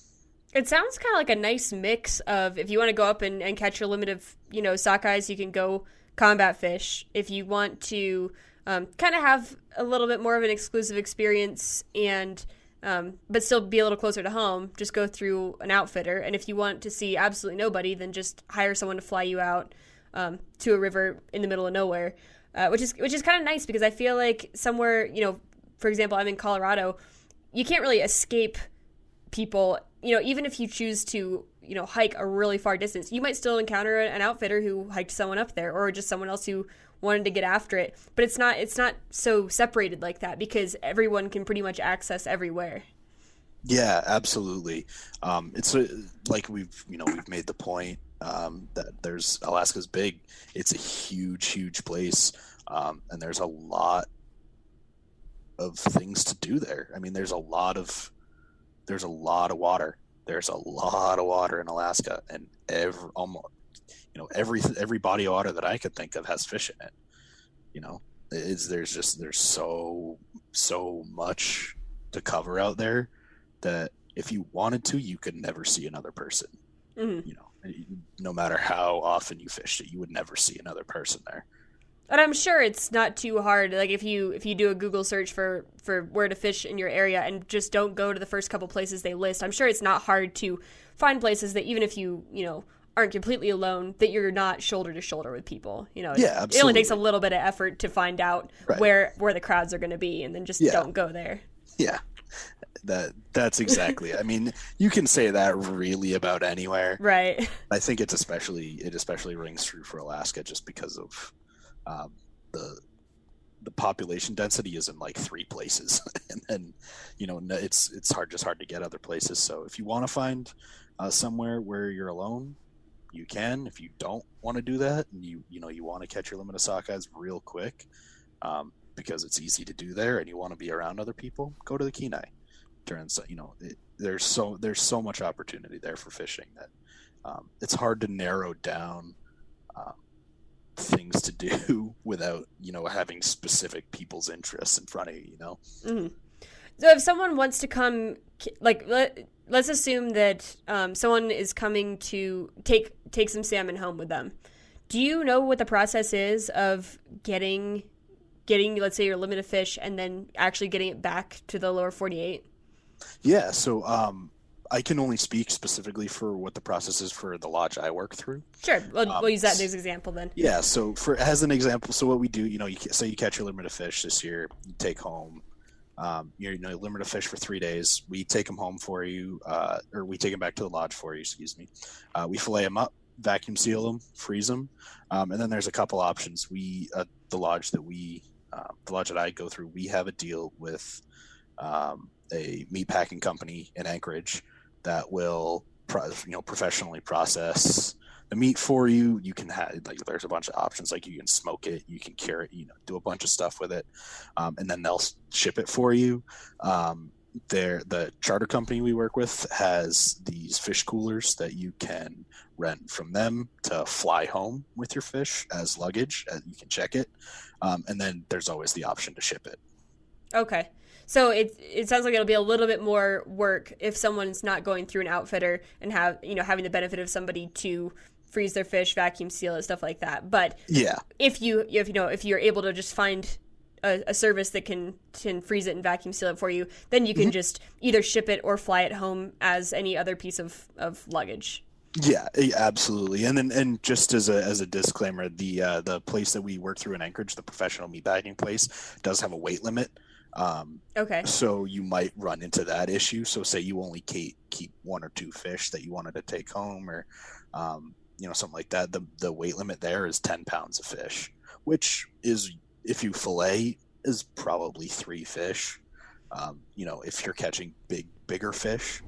It sounds kind of like a nice mix of, if you want to go up and catch your limit of, sockeyes, you can go combat fish. If you want to kind of have a little bit more of an exclusive experience and but still be a little closer to home, just go through an outfitter. And if you want to see absolutely nobody, then just hire someone to fly you out to a river in the middle of nowhere, which is kind of nice, because I feel like somewhere, for example, I'm in Colorado, you can't really escape people, even if you choose to, hike a really far distance, you might still encounter an outfitter who hiked someone up there, or just someone else who wanted to get after it. But it's not so separated like that, because everyone can pretty much access everywhere. Yeah, absolutely. It's like we've made the point that Alaska's big. It's a huge place, and there's a lot of things to do there. I mean, there's a lot of water. There's a lot of water in Alaska, and every body of water that I could think of has fish in it. There's so much to cover out there that if you wanted to, you could never see another person. Mm-hmm. No matter how often you fished it, you would never see another person there. And I'm sure it's not too hard. Like if you do a Google search for where to fish in your area and just don't go to the first couple places they list, I'm sure it's not hard to find places that even if you aren't completely alone, that you're not shoulder to shoulder with people. Yeah, absolutely. It only takes a little bit of effort to find out right. where the crowds are going to be, and then just don't go there. Yeah. That's exactly. I mean, you can say that really about anywhere. Right. I think it especially rings true for Alaska just because of the population density is in like 3 places, and then it's hard to get other places. So if you want to find somewhere where you're alone, you can. If you don't want to do that, and you want to catch your limit of sockeyes real quick, because it's easy to do there, and you want to be around other people, go to the Kenai. There's so much opportunity there for fishing that it's hard to narrow down things to do without having specific people's interests in front of you. Mm-hmm. So if someone wants to come, like let's assume that someone is coming to take some salmon home with them. Do you know what the process is of getting let's say your limit of fish and then actually getting it back to the lower 48? Yeah, so I can only speak specifically for what the process is for the lodge I work through. Sure, we'll use that as an example then. Yeah, so as an example, so what we do, you catch your limit of fish this year, you take home your limit of fish for 3 days. We take them home for you, or we take them back to the lodge for you. Excuse me. We fillet them up, vacuum seal them, freeze them, and then there's a couple options. The lodge that I go through, we have a deal with a meat packing company in Anchorage that will professionally process the meat for you. You can have there's a bunch of options, like you can smoke it, you can cure it, do a bunch of stuff with it, and then they'll ship it for you. The charter company we work with has these fish coolers that you can rent from them to fly home with your fish as luggage, and you can check it, and then there's always the option to ship it. Okay. So it sounds like it'll be a little bit more work if someone's not going through an outfitter and having the benefit of somebody to freeze their fish, vacuum seal it, stuff like that. But yeah, if you're able to just find a service that can freeze it and vacuum seal it for you, then you can just either ship it or fly it home as any other piece of luggage. Yeah, absolutely. And just as a disclaimer, the place that we work through in Anchorage, the professional meat bagging place, does have a weight limit. Okay. So you might run into that issue. So say you only keep 1 or 2 fish that you wanted to take home, or something like that. The weight limit there is 10 pounds of fish, which is, if you fillet, is probably 3 fish. If you're catching bigger fish,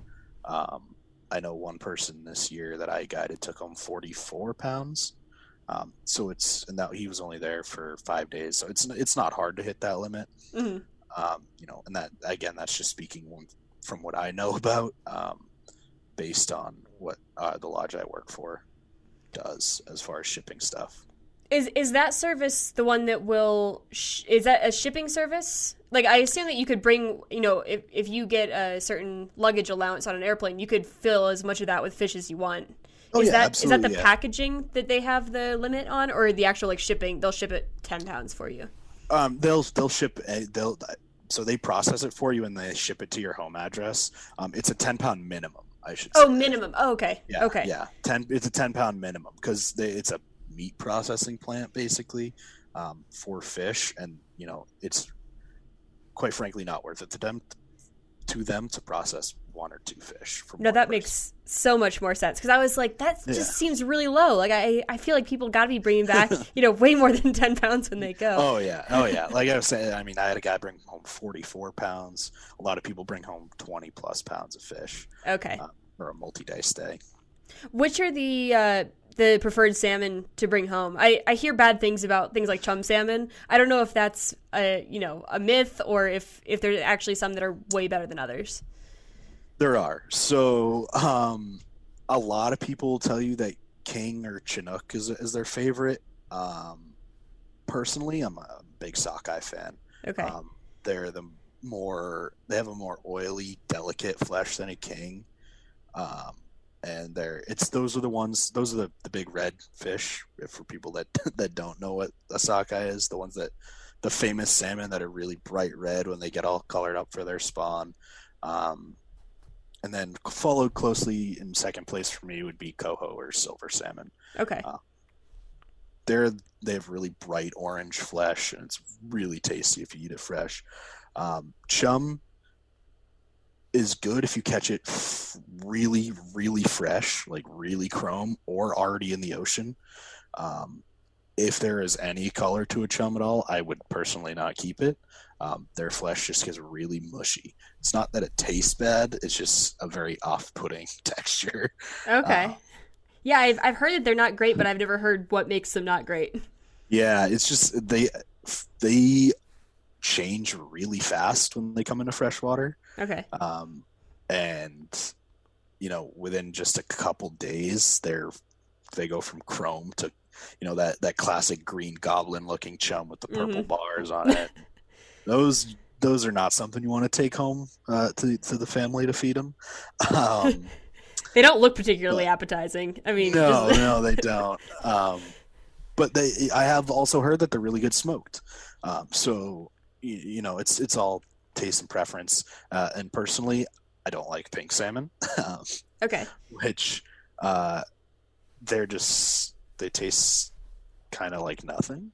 I know one person this year that I guided took home 44 pounds. So he was only there for 5 days. So it's not hard to hit that limit. Mm-hmm. And that, again, that's just speaking from what I know about, based on what the lodge I work for does as far as shipping stuff. Is that service the one that will is that a shipping service? Like, I assume that you could bring, if you get a certain luggage allowance on an airplane, you could fill as much of that with fish as you want. Absolutely, is that the packaging that they have the limit on, or the actual shipping? They'll ship it 10 pounds for you. They'll ship. So they process it for you and they ship it to your home address. It's a 10-pound minimum, I should say. Oh, minimum. Oh, okay. Yeah, okay. Yeah, it's a 10-pound minimum because it's a meat processing plant basically, for fish, and it's quite frankly not worth it to them to process 1 or 2 fish from No, one that person. makes so much more sense, because I was like, that just seems really low. Like, I feel like people got to be bringing back, way more than 10 pounds when they go. Oh yeah. Like I was saying, I mean, I had a guy bring home 44 pounds. A lot of people bring home 20 plus pounds of fish. Okay. For a multi-day stay. Which are the preferred salmon to bring home? I hear bad things about things like chum salmon. I don't know if that's a myth, or if there's actually some that are way better than others. There are. So a lot of people tell you that king or chinook is their favorite. Personally, I'm a big sockeye fan. Okay. They have a more oily, delicate flesh than a king. And those are the big red fish, for people that don't know what a sockeye is, the famous salmon that are really bright red when they get all colored up for their spawn. And then followed closely in second place for me would be coho or silver salmon. Okay. They have really bright orange flesh, and it's really tasty if you eat it fresh. Chum is good if you catch it really, really fresh, like really chrome, or already in the ocean. If there is any color to a chum at all, I would personally not keep it. Their flesh just gets really mushy. It's not that it tastes bad, it's just a very off-putting texture. Okay. Yeah, I've heard that they're not great, but I've never heard what makes them not great. Yeah, it's just they change really fast when they come into fresh water. Okay. And within just a couple days, they go from chrome to that classic green goblin looking chum with the purple bars on it. Those are not something you want to take home to the family to feed them. They don't look particularly appetizing. I mean, no, they don't. But I have also heard that they're really good smoked. So it's all taste and preference. And personally, I don't like pink salmon. Okay. Which they taste kind of like nothing.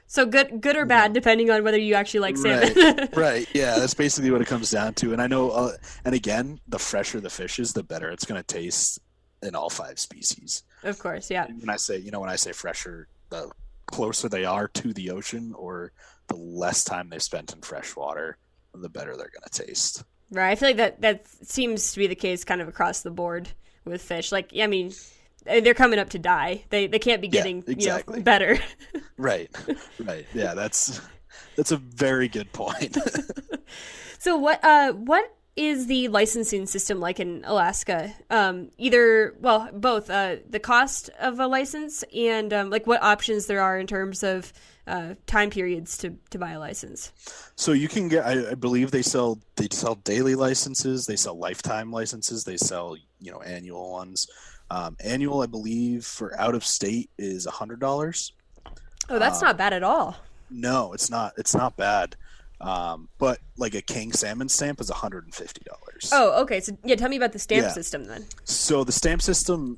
So good or bad, depending on whether you actually like salmon. Right. Yeah, that's basically what it comes down to. And I know, and again, the fresher the fish is, the better it's going to taste in all 5 species. Of course, yeah. And when I say fresher, the closer they are to the ocean, or the less time they've spent in fresh water, the better they're going to taste. Right. I feel like that seems to be the case kind of across the board with fish. Like, I mean, they're coming up to die. They can't be getting better. Right. Yeah, that's a very good point. So what is the licensing system like in Alaska? Both the cost of a license and like what options there are in terms of time periods to buy a license. So you can get, I believe they sell daily licenses, they sell lifetime licenses, they sell annual ones. Annual, I believe, for out of state is $100. Oh, that's not bad at all. No, it's not. It's not bad. But like a king salmon stamp is $150. Oh, okay. So tell me about the stamp system then. So the stamp system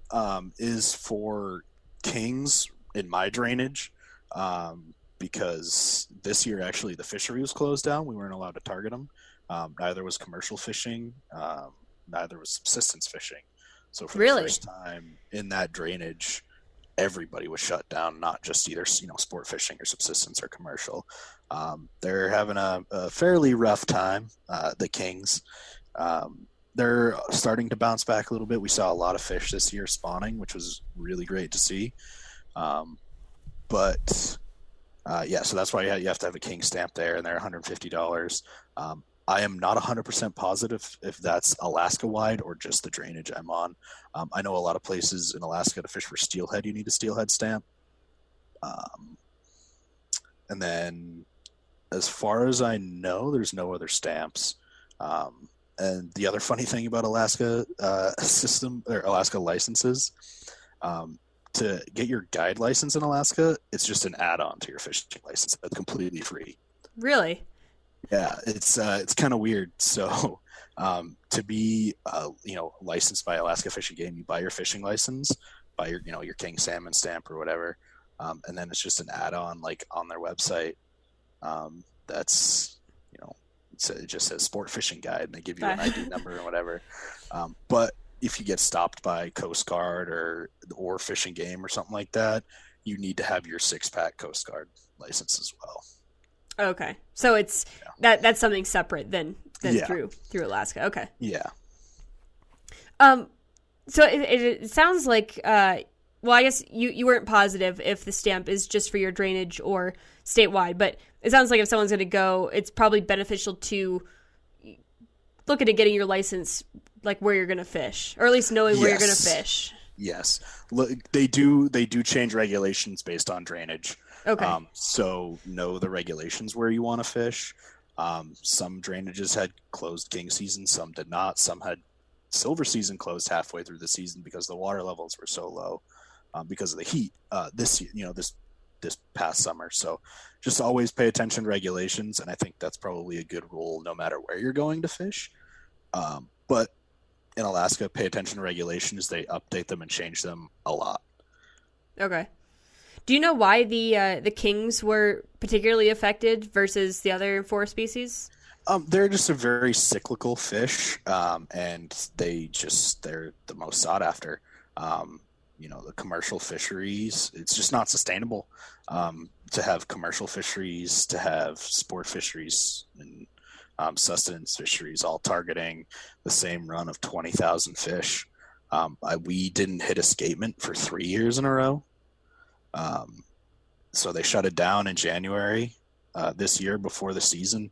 is for kings in my drainage, because this year actually the fishery was closed down. We weren't allowed to target them. Neither was commercial fishing. Neither was subsistence fishing. So for the first time in that drainage, everybody was shut down, not just either sport fishing or subsistence or commercial. They're having a fairly rough time, the kings. They're starting to bounce back a little bit. We saw a lot of fish this year spawning, which was really great to see. So that's why you have to have a king stamp there, and they're $150. I am not 100% positive if that's Alaska-wide or just the drainage I'm on. I know a lot of places in Alaska to fish for steelhead, you need a steelhead stamp. And then as far as I know, there's no other stamps. And the other funny thing about Alaska system, or Alaska licenses, to get your guide license in Alaska, it's just an add-on to your fishing license. It's completely free. Really? Yeah, it's kind of weird. So, to be licensed by Alaska Fish and Game, you buy your fishing license, buy your king salmon stamp or whatever, and then it's just an add-on like on their website. That's it just says sport fishing guide, and they give you an ID number or whatever. But if you get stopped by Coast Guard or Fish and Game or something like that, you need to have your 6-pack Coast Guard license as well. Okay, so it's that's something separate than through Alaska. Okay. Yeah. So it sounds like well, I guess you weren't positive if the stamp is just for your drainage or statewide, but it sounds like if someone's going to go, it's probably beneficial to look into getting your license, like where you're going to fish, or at least knowing where you're going to fish. Yes, they do change regulations based on drainage. Okay. So know the regulations where you want to fish. Some drainages had closed king season, some did not. Some had silver season closed halfway through the season because the water levels were so low because of the heat this past summer. So just always pay attention to regulations, and I think that's probably a good rule no matter where you're going to fish. But in Alaska, pay attention to regulations. They update them and change them a lot. Okay. Do you know why the kings were particularly affected versus the other 4 species? They're just a very cyclical fish, and they're the most sought after. The commercial fisheries, it's just not sustainable to have commercial fisheries, to have sport fisheries and sustenance fisheries all targeting the same run of 20,000 fish. We didn't hit escapement for 3 years in a row. So they shut it down in January this year before the season.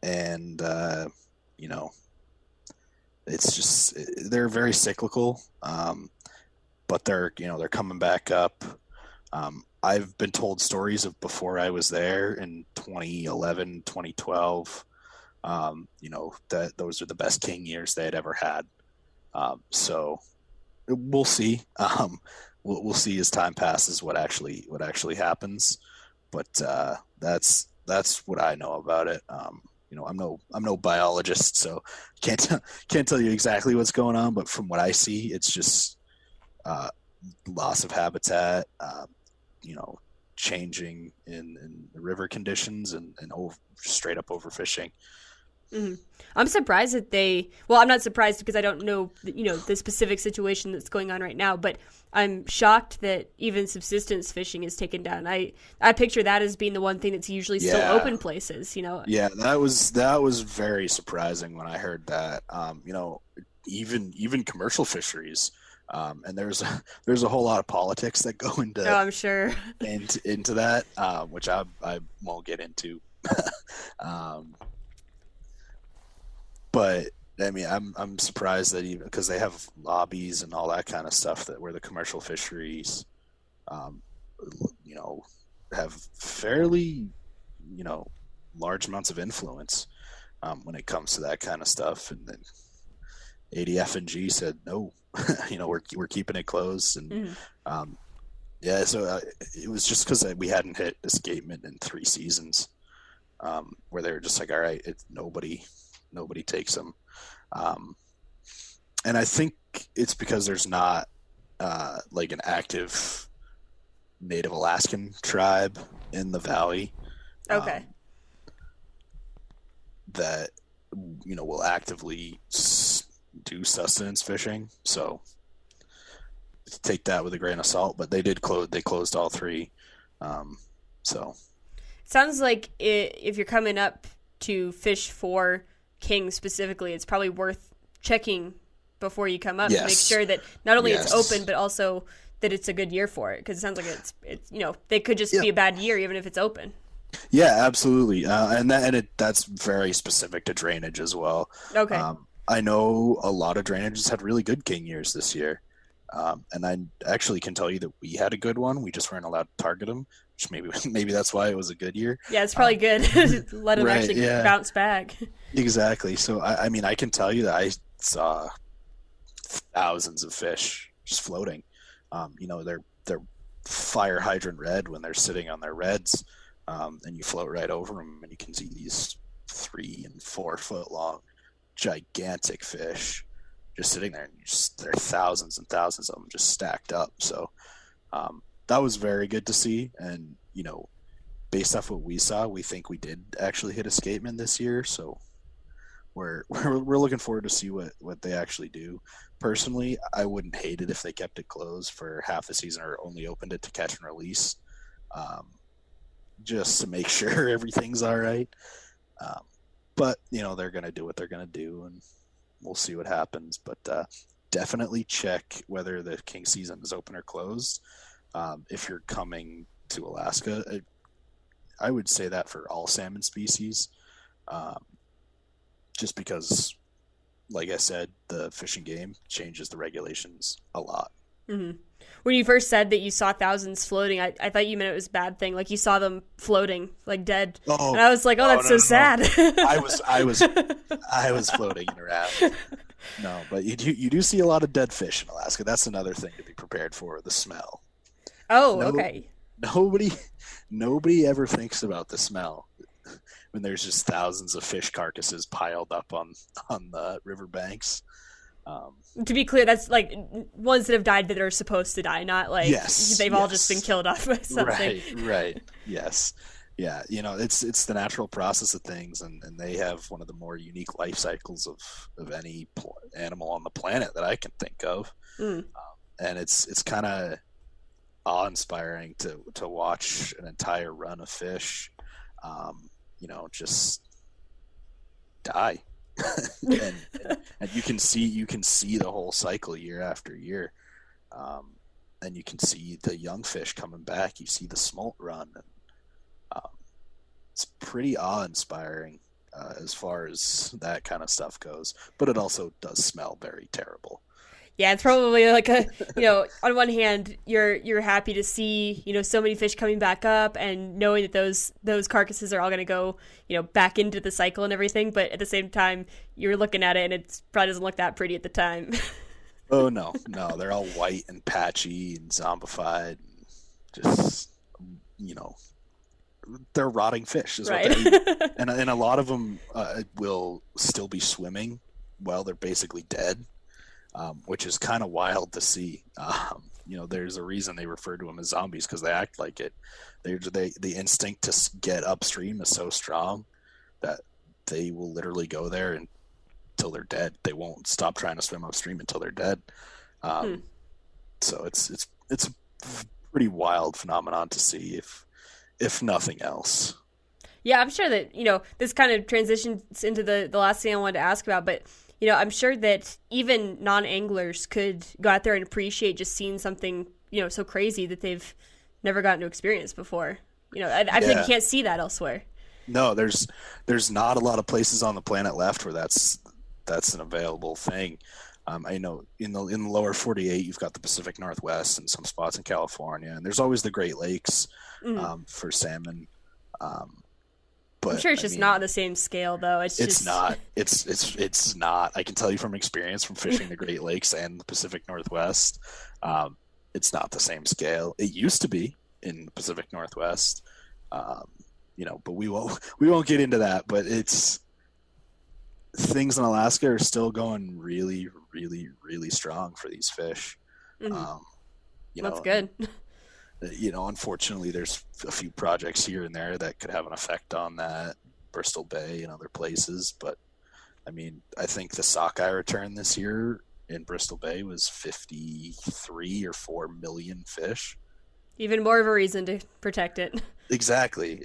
And, it's just, they're very cyclical, but they're coming back up. I've been told stories of before I was there in 2011, 2012, that those are the best king years they had ever had. So we'll see. We'll see as time passes what actually happens, but that's what I know about it. I'm no biologist, so can't tell you exactly what's going on. But from what I see, it's just loss of habitat, changing in the river conditions, and straight up overfishing. Mm-hmm. I'm surprised that I'm not surprised because I don't know, the specific situation that's going on right now, but I'm shocked that even subsistence fishing is taken down. I picture that as being the one thing that's usually still open places, Yeah, that was very surprising when I heard that. Even commercial fisheries, and there's a whole lot of politics that go into. Oh, I'm sure. into that, which I won't get into. But I mean, I'm surprised that even because they have lobbies and all that kind of stuff that where the commercial fisheries, have fairly, large amounts of influence when it comes to that kind of stuff. And then ADF&G said no, we're keeping it closed. And so it was just because we hadn't hit escapement in 3 seasons, where they were just like, all right, nobody takes them. And I think it's because there's not like an active Native Alaskan tribe in the valley. Okay. That will actively do sustenance fishing. So take that with a grain of salt. But they closed all 3. So sounds like if you're coming up to fish for king specifically, it's probably worth checking before you come up to make sure that not only it's open, but also that it's a good year for it. Because it sounds like it's they could just be a bad year even if it's open. Yeah, absolutely. And that's very specific to drainage as well. Okay. I know a lot of drainages had really good king years this year. And I actually can tell you that we had a good one. We just weren't allowed to target them, which maybe that's why it was a good year. Yeah, it's probably good. Let them actually bounce back. Exactly. So, I mean, I can tell you that I saw thousands of fish just floating. They're fire hydrant red when they're sitting on their reds, and you float right over them, and you can see these 3 and 4 foot long gigantic fish just sitting there, and there are thousands and thousands of them just stacked up. So that was very good to see. And based off what we saw, we think we did actually hit escapement this year. So we're looking forward to see what they actually do. Personally, I wouldn't hate it if they kept it closed for half the season or only opened it to catch and release, just to make sure everything's all right. But they're going to do what they're going to do, and we'll see what happens. But definitely check whether the king season is open or closed. If you're coming to Alaska, I would say that for all salmon species. Just because, like I said, the Fish and Game changes the regulations a lot. Mm-hmm. When you first said that you saw thousands floating, I thought you meant it was a bad thing. Like you saw them floating, like dead. Oh, and I was like, that's so sad. I was floating in a raft. No, but you do see a lot of dead fish in Alaska. That's another thing to be prepared for, the smell. Oh, okay. Nobody ever thinks about the smell when there's just thousands of fish carcasses piled up on the riverbanks. To be clear, that's like ones that have died that are supposed to die, not like they've all just been killed off with something. Right. Yes. Yeah. It's the natural process of things, and they have one of the more unique life cycles of any animal on the planet that I can think of. And it's kind of awe-inspiring to watch an entire run of fish, just die. and you can see the whole cycle year after year, and you can see the young fish coming back. You see the smolt run, and it's pretty awe-inspiring as far as that kind of stuff goes. But it also does smell very terrible. Yeah, it's probably like on one hand, you're happy to see, so many fish coming back up and knowing that those carcasses are all going to go, back into the cycle and everything. But at the same time, you're looking at it and it probably doesn't look that pretty at the time. Oh, no, they're all white and patchy and zombified. And just, they're rotting fish is right. What they eat. And a lot of them will still be swimming while they're basically dead. Which is kind of wild to see. There's a reason they refer to them as zombies, because they act like it. The instinct to get upstream is so strong that they will literally go there until they're dead. They won't stop trying to swim upstream until they're dead. So it's a pretty wild phenomenon to see, if nothing else. Yeah, I'm sure that this kind of transitions into the last thing I wanted to ask about, but. I'm sure that even non-anglers could go out there and appreciate just seeing something, so crazy that they've never gotten to experience before. I think you can't see that elsewhere. No, there's not a lot of places on the planet left where that's an available thing. I know in the lower 48, you've got the Pacific Northwest and some spots in California, and there's always the Great Lakes for salmon. But, I'm sure it's just not on the same scale, though. It's not. It's not. I can tell you from experience from fishing the Great Lakes and the Pacific Northwest, it's not the same scale. It used to be in the Pacific Northwest, but we won't get into that. But things in Alaska are still going really, really, really strong for these fish. That's good. Unfortunately, there's a few projects here and there that could have an effect on that, Bristol Bay and other places. But, I think the sockeye return this year in Bristol Bay was 53 or 4 million fish. Even more of a reason to protect it. Exactly,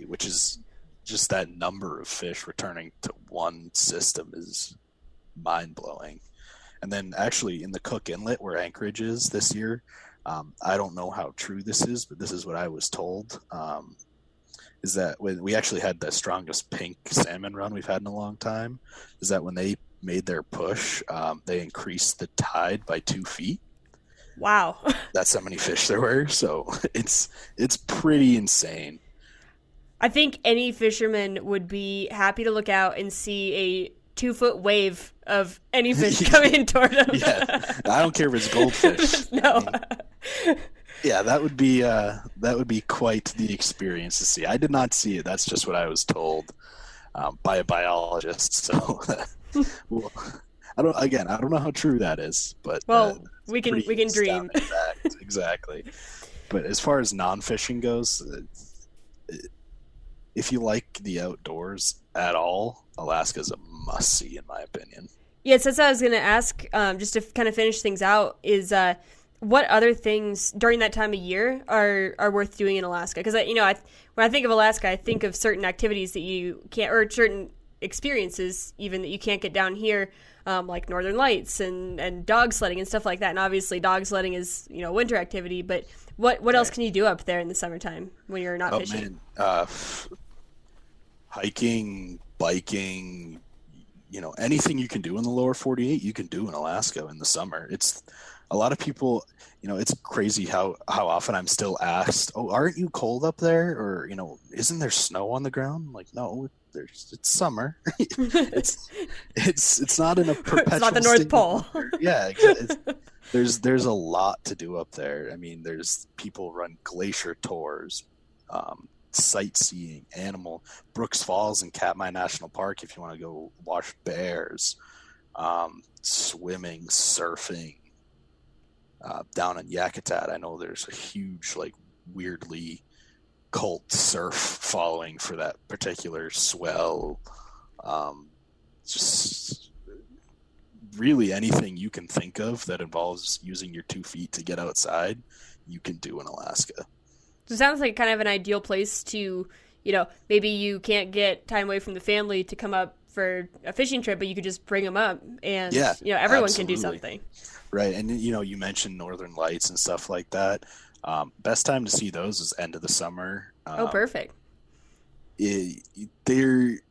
which is just that number of fish returning to one system is mind-blowing. And then actually in the Cook Inlet where Anchorage is this year, I don't know how true this is, but this is what I was told, is that when we actually had the strongest pink salmon run we've had in a long time, is that when they made their push, they increased the tide by 2 feet. Wow. That's how many fish there were. So it's pretty insane. I think any fisherman would be happy to look out and see a 2-foot wave of any fish coming toward them. Yeah, I don't care if it's goldfish. No. Yeah, that would be quite the experience to see. I did not see it. That's just what I was told by a biologist. So, well, I don't know how true that is, but we can dream. Exactly. But as far as non-fishing goes, if you like the outdoors at all, Alaska's a must-see in my opinion. Yeah, so that's what I was going to ask, just to kind of finish things out, is what other things during that time of year are worth doing in Alaska? Because, when I think of Alaska, I think of certain activities that you can't, or certain experiences even that you can't get down here, like Northern Lights and dog sledding and stuff like that. And obviously dog sledding is, winter activity, but what else can you do up there in the summertime when you're not fishing? Man, hiking, biking, anything you can do in the lower 48, you can do in Alaska in the summer. It's a lot of people, it's crazy how often I'm still asked, "Oh, aren't you cold up there?" Or, "Isn't there snow on the ground?" I'm like, no, it's summer. it's not in a perpetual It's not the North Pole. Yeah, exactly. There's a lot to do up there. I mean, there's people run glacier tours, sightseeing, Brooks Falls and Katmai National Park if you want to go watch bears, swimming, surfing. Down in Yakutat, I know there's a huge, weirdly cult surf following for that particular swell. Just really anything you can think of that involves using your 2 feet to get outside, you can do in Alaska. So it sounds like kind of an ideal place to, maybe you can't get time away from the family to come up for a fishing trip, but you could just bring them up and, everyone absolutely. Can do something. Right. And, you mentioned Northern Lights and stuff like that. Best time to see those is end of the summer. Perfect. It's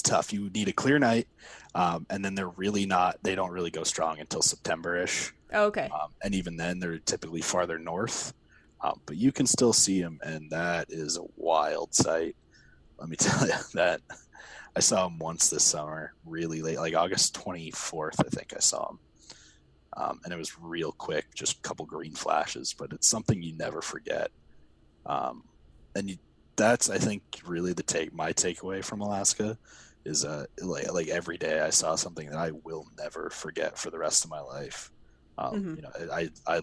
tough. You need a clear night. And then they don't really go strong until September-ish. Okay. And even then they're typically farther north. But you can still see them, and that is a wild sight. Let me tell you that. I saw them once this summer, really late, like August 24th, I think I saw them. And it was real quick, just a couple green flashes, but it's something you never forget. That's, I think, really my takeaway from Alaska is like every day I saw something that I will never forget for the rest of my life. I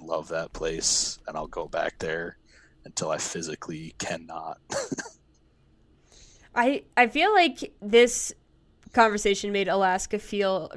love that place, and I'll go back there until I physically cannot. I feel like this conversation makes Alaska feel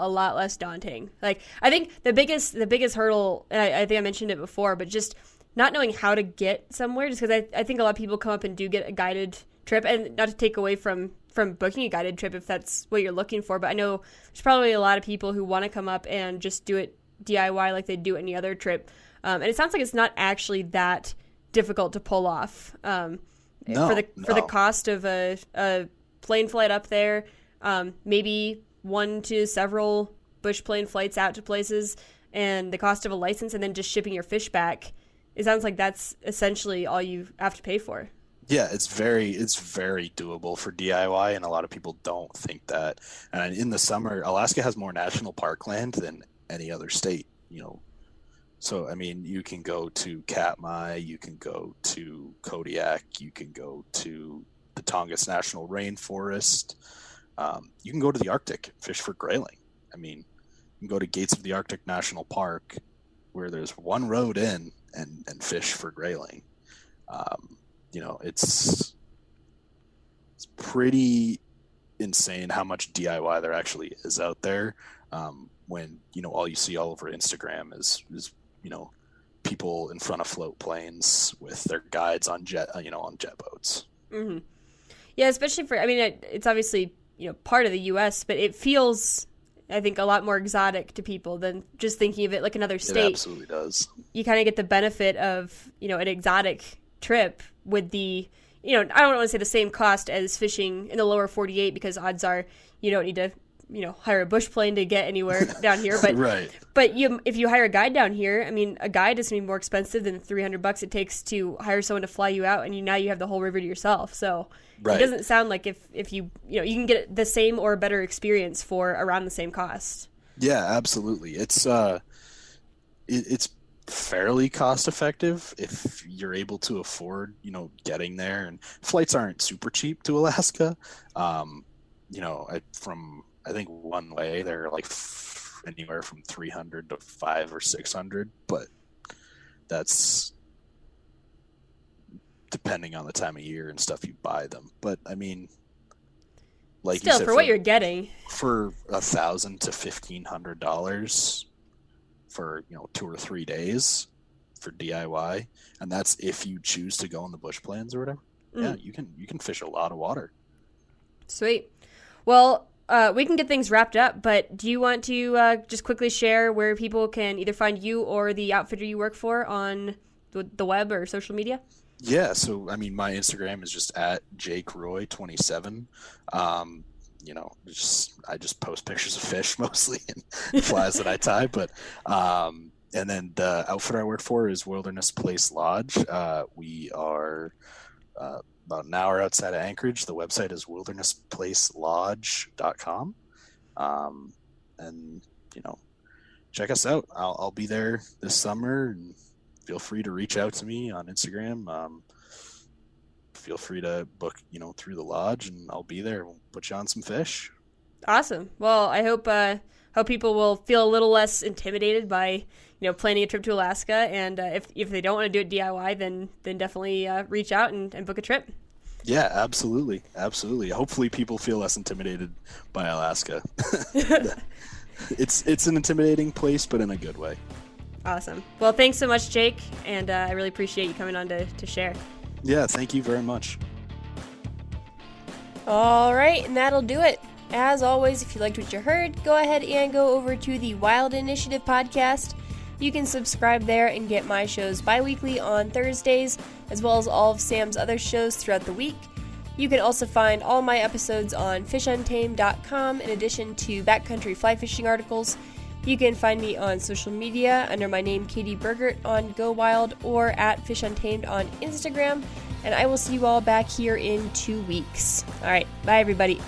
a lot less daunting. Like, I think the biggest hurdle, and I think I mentioned it before, but just not knowing how to get somewhere, just because I think a lot of people come up and do get a guided trip, and not to take away from booking a guided trip if that's what you're looking for, but I know there's probably a lot of people who want to come up and just do it DIY like they do any other trip. And it sounds like it's not actually that difficult to pull off. For the cost of a plane flight up there, maybe one to several bush plane flights out to places, and the cost of a license, and then just shipping your fish back, it sounds like that's essentially all you have to pay for. Yeah, it's very doable for DIY, and a lot of people don't think that. And in the summer, Alaska has more national park land than any other state, So, I mean, you can go to Katmai, you can go to Kodiak, you can go to the Tongass National Rainforest. You can go to the Arctic, fish for grayling. I mean, you can go to Gates of the Arctic National Park, where there's one road in, and fish for grayling. It's pretty insane how much DIY there actually is out there. When all you see all over Instagram is people in front of float planes with their guides on jet boats. Mm-hmm. Yeah, especially it's obviously part of the U.S., but it feels, I think, a lot more exotic to people than just thinking of it like another state. It absolutely does. You kind of get the benefit of an exotic trip with the I don't want to say the same cost as fishing in the lower 48, because odds are you don't need to hire a bush plane to get anywhere down here. But right. But if you hire a guide down here, I mean, a guide is going to be more expensive than the $300 it takes to hire someone to fly you out, and now you have the whole river to yourself. So It doesn't sound like if you you can get the same or a better experience for around the same cost. Yeah, absolutely. It's fairly cost effective if you're able to afford getting there, and flights aren't super cheap to Alaska. I think one way they're like anywhere from $300 to $500 or $600, but that's depending on the time of year and stuff you buy them. But I mean, like still, you said, for what you're getting, for $1,000 to $1,500 for 2 or 3 days for DIY, and that's if you choose to go on the bush plans or whatever. Yeah, you can fish a lot of water. Sweet. Well, we can get things wrapped up, but do you want to just quickly share where people can either find you or the outfitter you work for on the web or social media? Yeah, so I mean, my Instagram is just at JakeRoy27. I just post pictures of fish mostly and flies that I tie. But and then the outfit I work for is Wilderness Place Lodge. We are about an hour outside of Anchorage. The website is wildernessplacelodge.com. And check us out. I'll be there this summer, and feel free to reach out to me on Instagram. Feel free to book, through the lodge, and I'll be there. We'll put you on some fish. Awesome. Well, I hope people will feel a little less intimidated by, planning a trip to Alaska. And if they don't want to do it DIY, then definitely reach out and book a trip. Yeah, absolutely. Absolutely. Hopefully people feel less intimidated by Alaska. It's an intimidating place, but in a good way. Awesome. Well, thanks so much, Jake. And I really appreciate you coming on to share. Yeah, thank you very much. All right, and that'll do it. As always, if you liked what you heard, go ahead and go over to the Wild Initiative podcast. You can subscribe there and get my shows bi-weekly on Thursdays, as well as all of Sam's other shows throughout the week. You can also find all my episodes on fishuntamed.com in addition to backcountry fly fishing articles. You can find me on social media under my name, Katie Bergert, on Go Wild or at Fish Untamed on Instagram. And I will see you all back here in 2 weeks. All right. Bye, everybody.